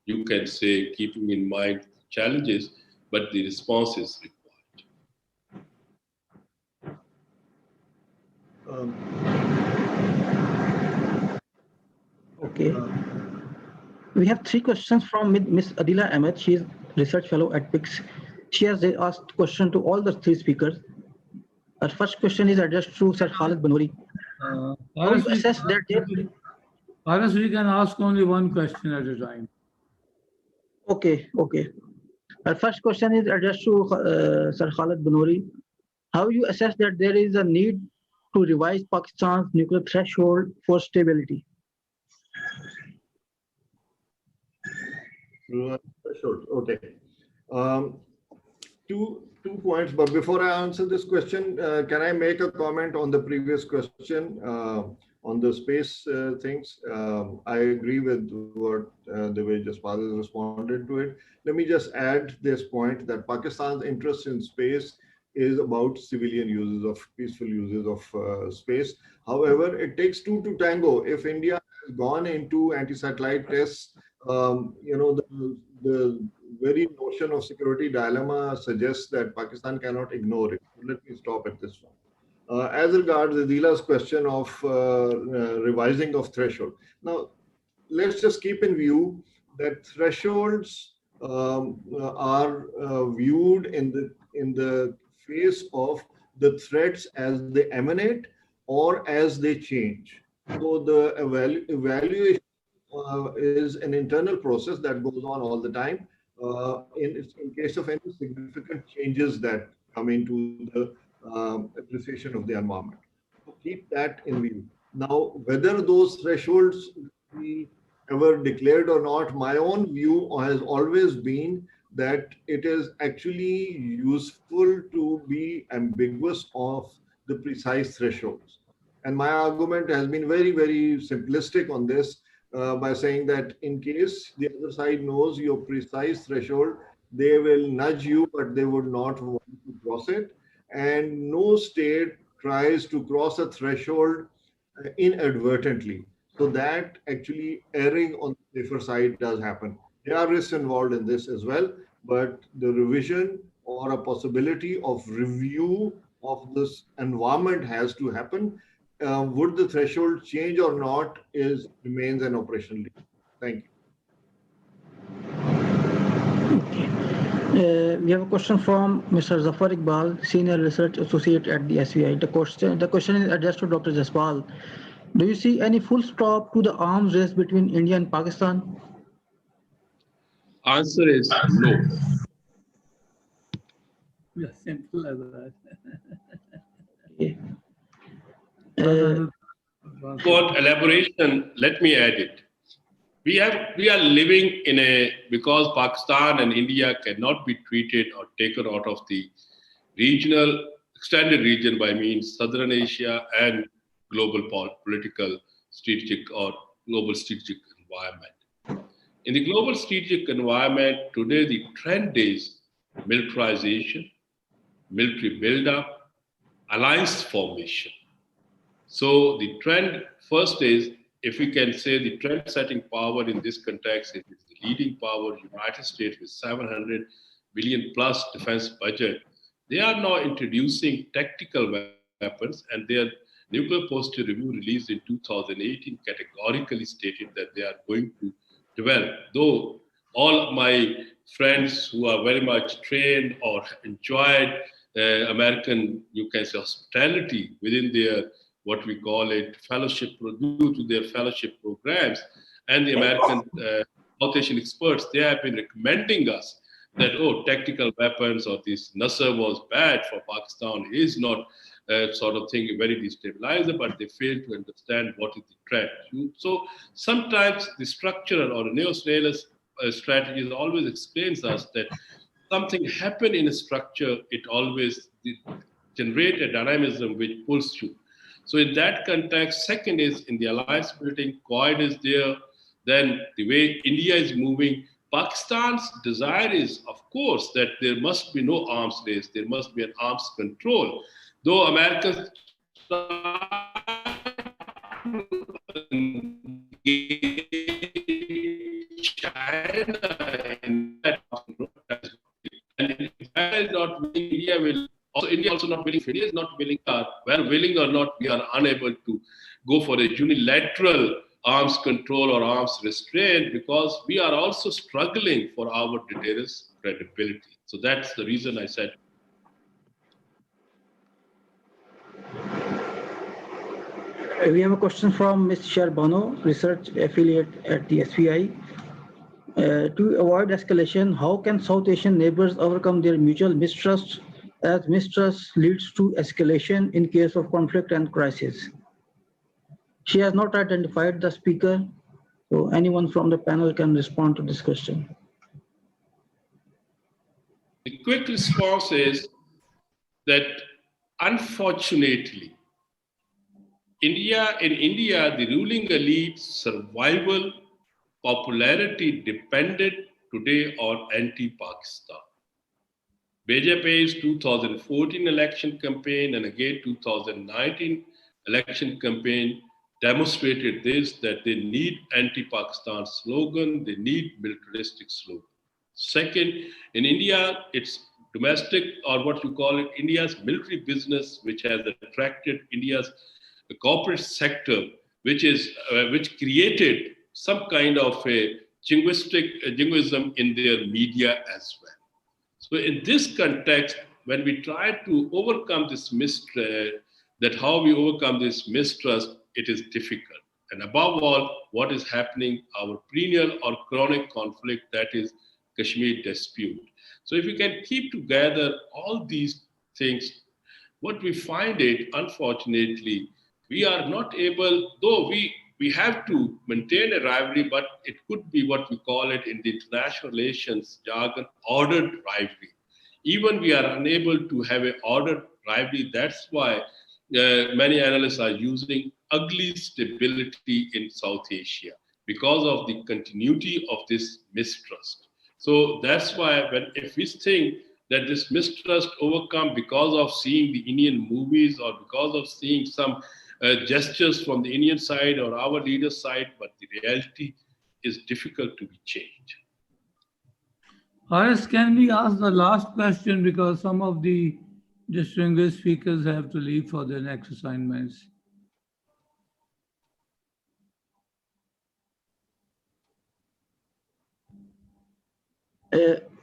Speaker 4: you can say, keeping in mind challenges, but the response is required.
Speaker 1: Okay. We have three questions from Ms. Adila Ahmed. She is research fellow at PICS. She has asked question to all the three speakers. Our first question is addressed to Sir Khalid Banuri. How you assess that
Speaker 2: Paras, we can ask only one question at a time.
Speaker 1: Okay. Our first question is addressed to Sir Khalid Banuri. How you assess that there is a need to revise Pakistan's nuclear threshold for stability?
Speaker 3: Threshold. Okay. Two points, but before I answer this question, can I make a comment on the previous question on the space things? I agree with what the way Jaspal has responded to it. Let me just add this point that Pakistan's interest in space is about civilian uses of peaceful uses of space. However, it takes two to tango. If India has gone into anti-satellite tests, the very notion of security dilemma suggests that Pakistan cannot ignore it. Let me stop at this one. As regards Adila's question of revising of threshold. Now, let's just keep in view that thresholds are viewed in the face of the threats as they emanate or as they change. So the evaluation is an internal process that goes on all the time in case of any significant changes that come into the appreciation of the environment. So keep that in view. Now, whether those thresholds be ever declared or not, my own view has always been that it is actually useful to be ambiguous of the precise thresholds. And my argument has been very, very simplistic on this. By saying that in case the other side knows your precise threshold, they will nudge you, but they would not want to cross it. And no state tries to cross a threshold inadvertently. So that actually erring on the safer side does happen. There are risks involved in this as well, but the revision or a possibility of review of this environment has to happen. Would the threshold change or not remains an operational issue. Thank
Speaker 1: you. We have a question from Mr. Zafar Iqbal, Senior Research Associate at the SVI. The question is addressed to Dr. Jaspal. Do you see any full stop to the arms race between India and Pakistan?
Speaker 4: Answer is no.
Speaker 2: Yeah, simple as that.
Speaker 1: Okay.
Speaker 4: For elaboration, let me add it. We are living because Pakistan and India cannot be treated or taken out of the regional, extended region by means Southern Asia and global political, strategic or global strategic environment. In the global strategic environment, today the trend is militarization, military buildup, alliance formation. So the trend first is, if we can say the trend-setting power in this context is the leading power, United States with $700 billion plus defense budget. They are now introducing tactical weapons, and their nuclear posture review released in 2018 categorically stated that they are going to develop. Though all my friends who are very much trained or enjoyed American, you can say, hospitality within their what we call it fellowship, due to their fellowship programs, and the American South Asian experts, they have been recommending us that, tactical weapons or this Nasser was bad for Pakistan is not sort of thing very destabilizer, but they fail to understand what is the trend. So sometimes the structural or neo-Israeli strategies always explains us that something happened in a structure, it always generates a dynamism which pulls you. So in that context, second is in the alliance building, Quad is there. Then the way India is moving, Pakistan's desire is, of course, that there must be no arms race. There must be an arms control. Though Americans China in that, and China is not willing, India will. Also, India also not willing. India is not willing. Whether willing or not, we are unable to go for a unilateral arms control or arms restraint, because we are also struggling for our deterrence credibility. So that's the reason I said.
Speaker 1: We have a question from Ms. Sharbano, research affiliate at the SVI. To avoid escalation, how can South Asian neighbors overcome their mutual mistrust, as mistrust leads to escalation in case of conflict and crisis? She has not identified the speaker, so anyone from the panel can respond to this question.
Speaker 4: The quick response is that unfortunately, in India, the ruling elite's survival popularity depended today on anti-Pakistan. BJP's 2014 election campaign and again 2019 election campaign demonstrated this, that they need anti-Pakistan slogan, they need militaristic slogan. Second, in India, it's domestic, or what you call it, India's military business, which has attracted India's corporate sector, which created some kind of a jingoism in their media as well. So in this context, when we try to overcome this mistrust, that how we overcome this mistrust, it is difficult. And above all, what is happening, our perennial or chronic conflict, that is Kashmir dispute. So if we can keep together all these things, what we find it, unfortunately, we are not able, though we have to maintain a rivalry, but it could be what we call it in the international relations jargon, ordered rivalry. Even we are unable to have an ordered rivalry. That's why many analysts are using ugly stability in South Asia because of the continuity of this mistrust. So that's why if we think that this mistrust overcome because of seeing the Indian movies or because of seeing some gestures from the Indian side or our leader's side, but the reality is difficult to be changed.
Speaker 2: Horace, can we ask the last question, because some of the distinguished speakers have to leave for their next assignments?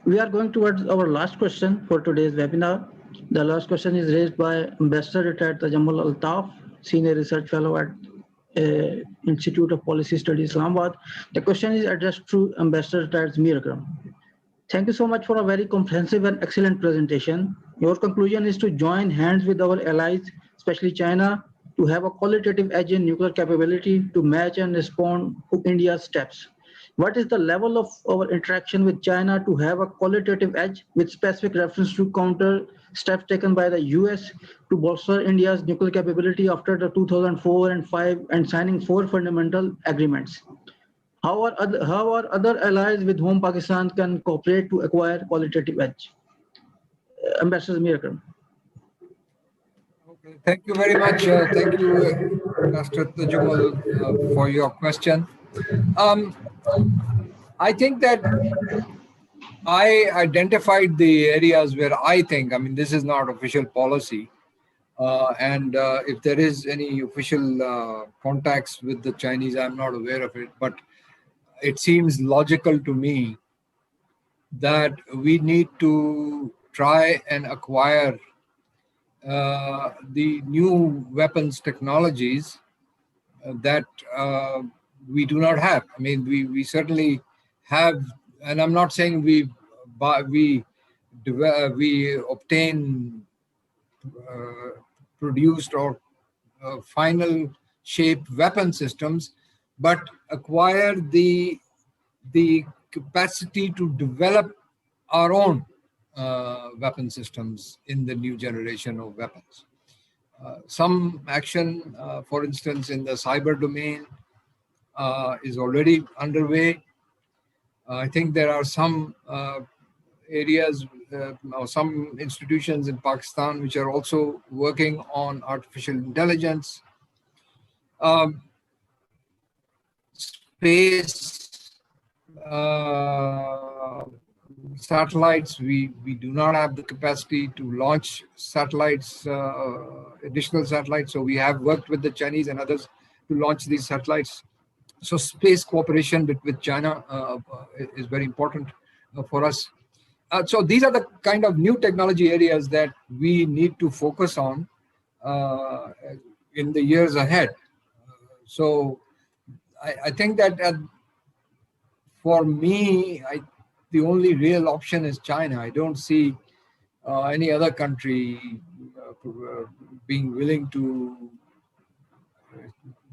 Speaker 1: We are going towards our last question for today's webinar. The last question is raised by Ambassador Retired Tajammul Altaf, Senior Research Fellow at Institute of Policy Studies, Islamabad. The question is addressed to Ambassador Retired Zamir Akram. Thank you so much for a very comprehensive and excellent presentation. Your conclusion is to join hands with our allies, especially China, to have a qualitative edge in nuclear capability to match and respond to India's steps. What is the level of our interaction with China to have a qualitative edge with specific reference to counter steps taken by the US to bolster India's nuclear capability after the 2004 and 5 and signing 4 fundamental agreements? How are other allies with whom Pakistan can cooperate to acquire qualitative edge? Ambassador Zamir Akram.
Speaker 5: Okay, thank you very much. Thank you, Mr. Tajammul, for your question. I think that I identified the areas where I think, I mean, this is not official policy. And if there is any official contacts with the Chinese, I'm not aware of it, but it seems logical to me that we need to try and acquire the new weapons technologies that we do not have. I mean, we certainly have, and I'm not saying we obtain produced or final shaped weapon systems, but acquire the capacity to develop our own weapon systems in the new generation of weapons. Some action, for instance, in the cyber domain is already underway. I think there are some areas or some institutions in Pakistan which are also working on artificial intelligence. Space satellites, we do not have the capacity to launch satellites, additional satellites. So we have worked with the Chinese and others to launch these satellites. So space cooperation with China is very important for us. So these are the kind of new technology areas that we need to focus on in the years ahead. So I think that for me, the only real option is China. I don't see any other country being willing to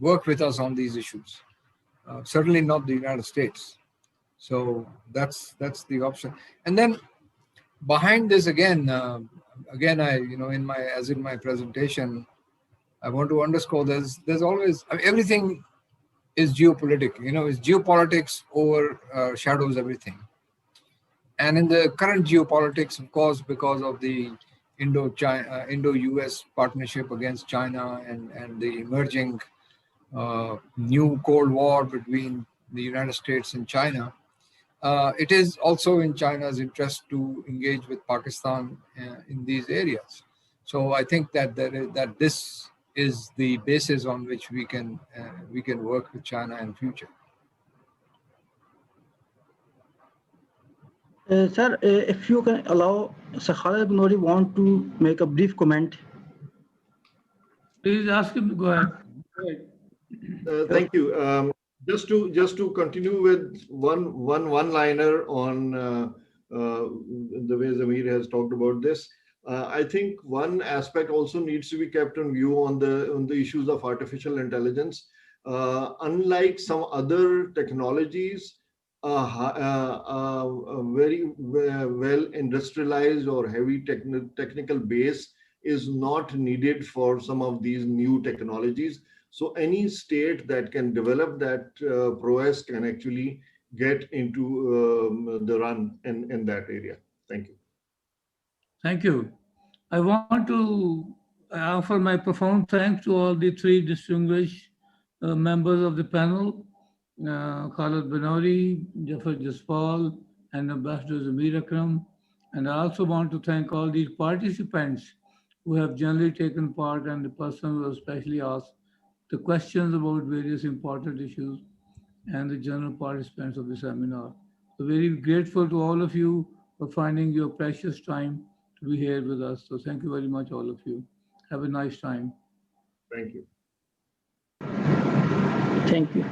Speaker 5: work with us on these issues. Certainly not the United States. So that's the option. And then behind this again, I in my presentation, I want to underscore there's always everything is geopolitical. It's geopolitics overshadows everything. And in the current geopolitics, of course, because of the Indo-US partnership against China and the emerging new Cold War between the United States and China, it is also in China's interest to engage with Pakistan in these areas. So I think that this is the basis on which we can work with China in future.
Speaker 1: Sir, if you can allow, Sir Khalid Banuri want to make a brief comment.
Speaker 2: Please ask him to go ahead.
Speaker 3: Thank you. Just to continue with one-liner on the way Zamir has talked about this. I think one aspect also needs to be kept in view on the issues of artificial intelligence. Unlike some other technologies, very well industrialized or heavy technical base is not needed for some of these new technologies. So any state that can develop that prowess can actually get into the run in that area. Thank you.
Speaker 2: Thank you. I want to offer my profound thanks to all the three distinguished members of the panel, Kahlid Banuri, Zafar Jaspal, and Ambassador Zamir Akram. And I also want to thank all the participants who have generally taken part and the person who especially asked the questions about various important issues and the general participants of the seminar. So very grateful to all of you for finding your precious time to be here with us. So thank you very much, all of you. Have a nice time.
Speaker 3: Thank you.
Speaker 1: Thank you.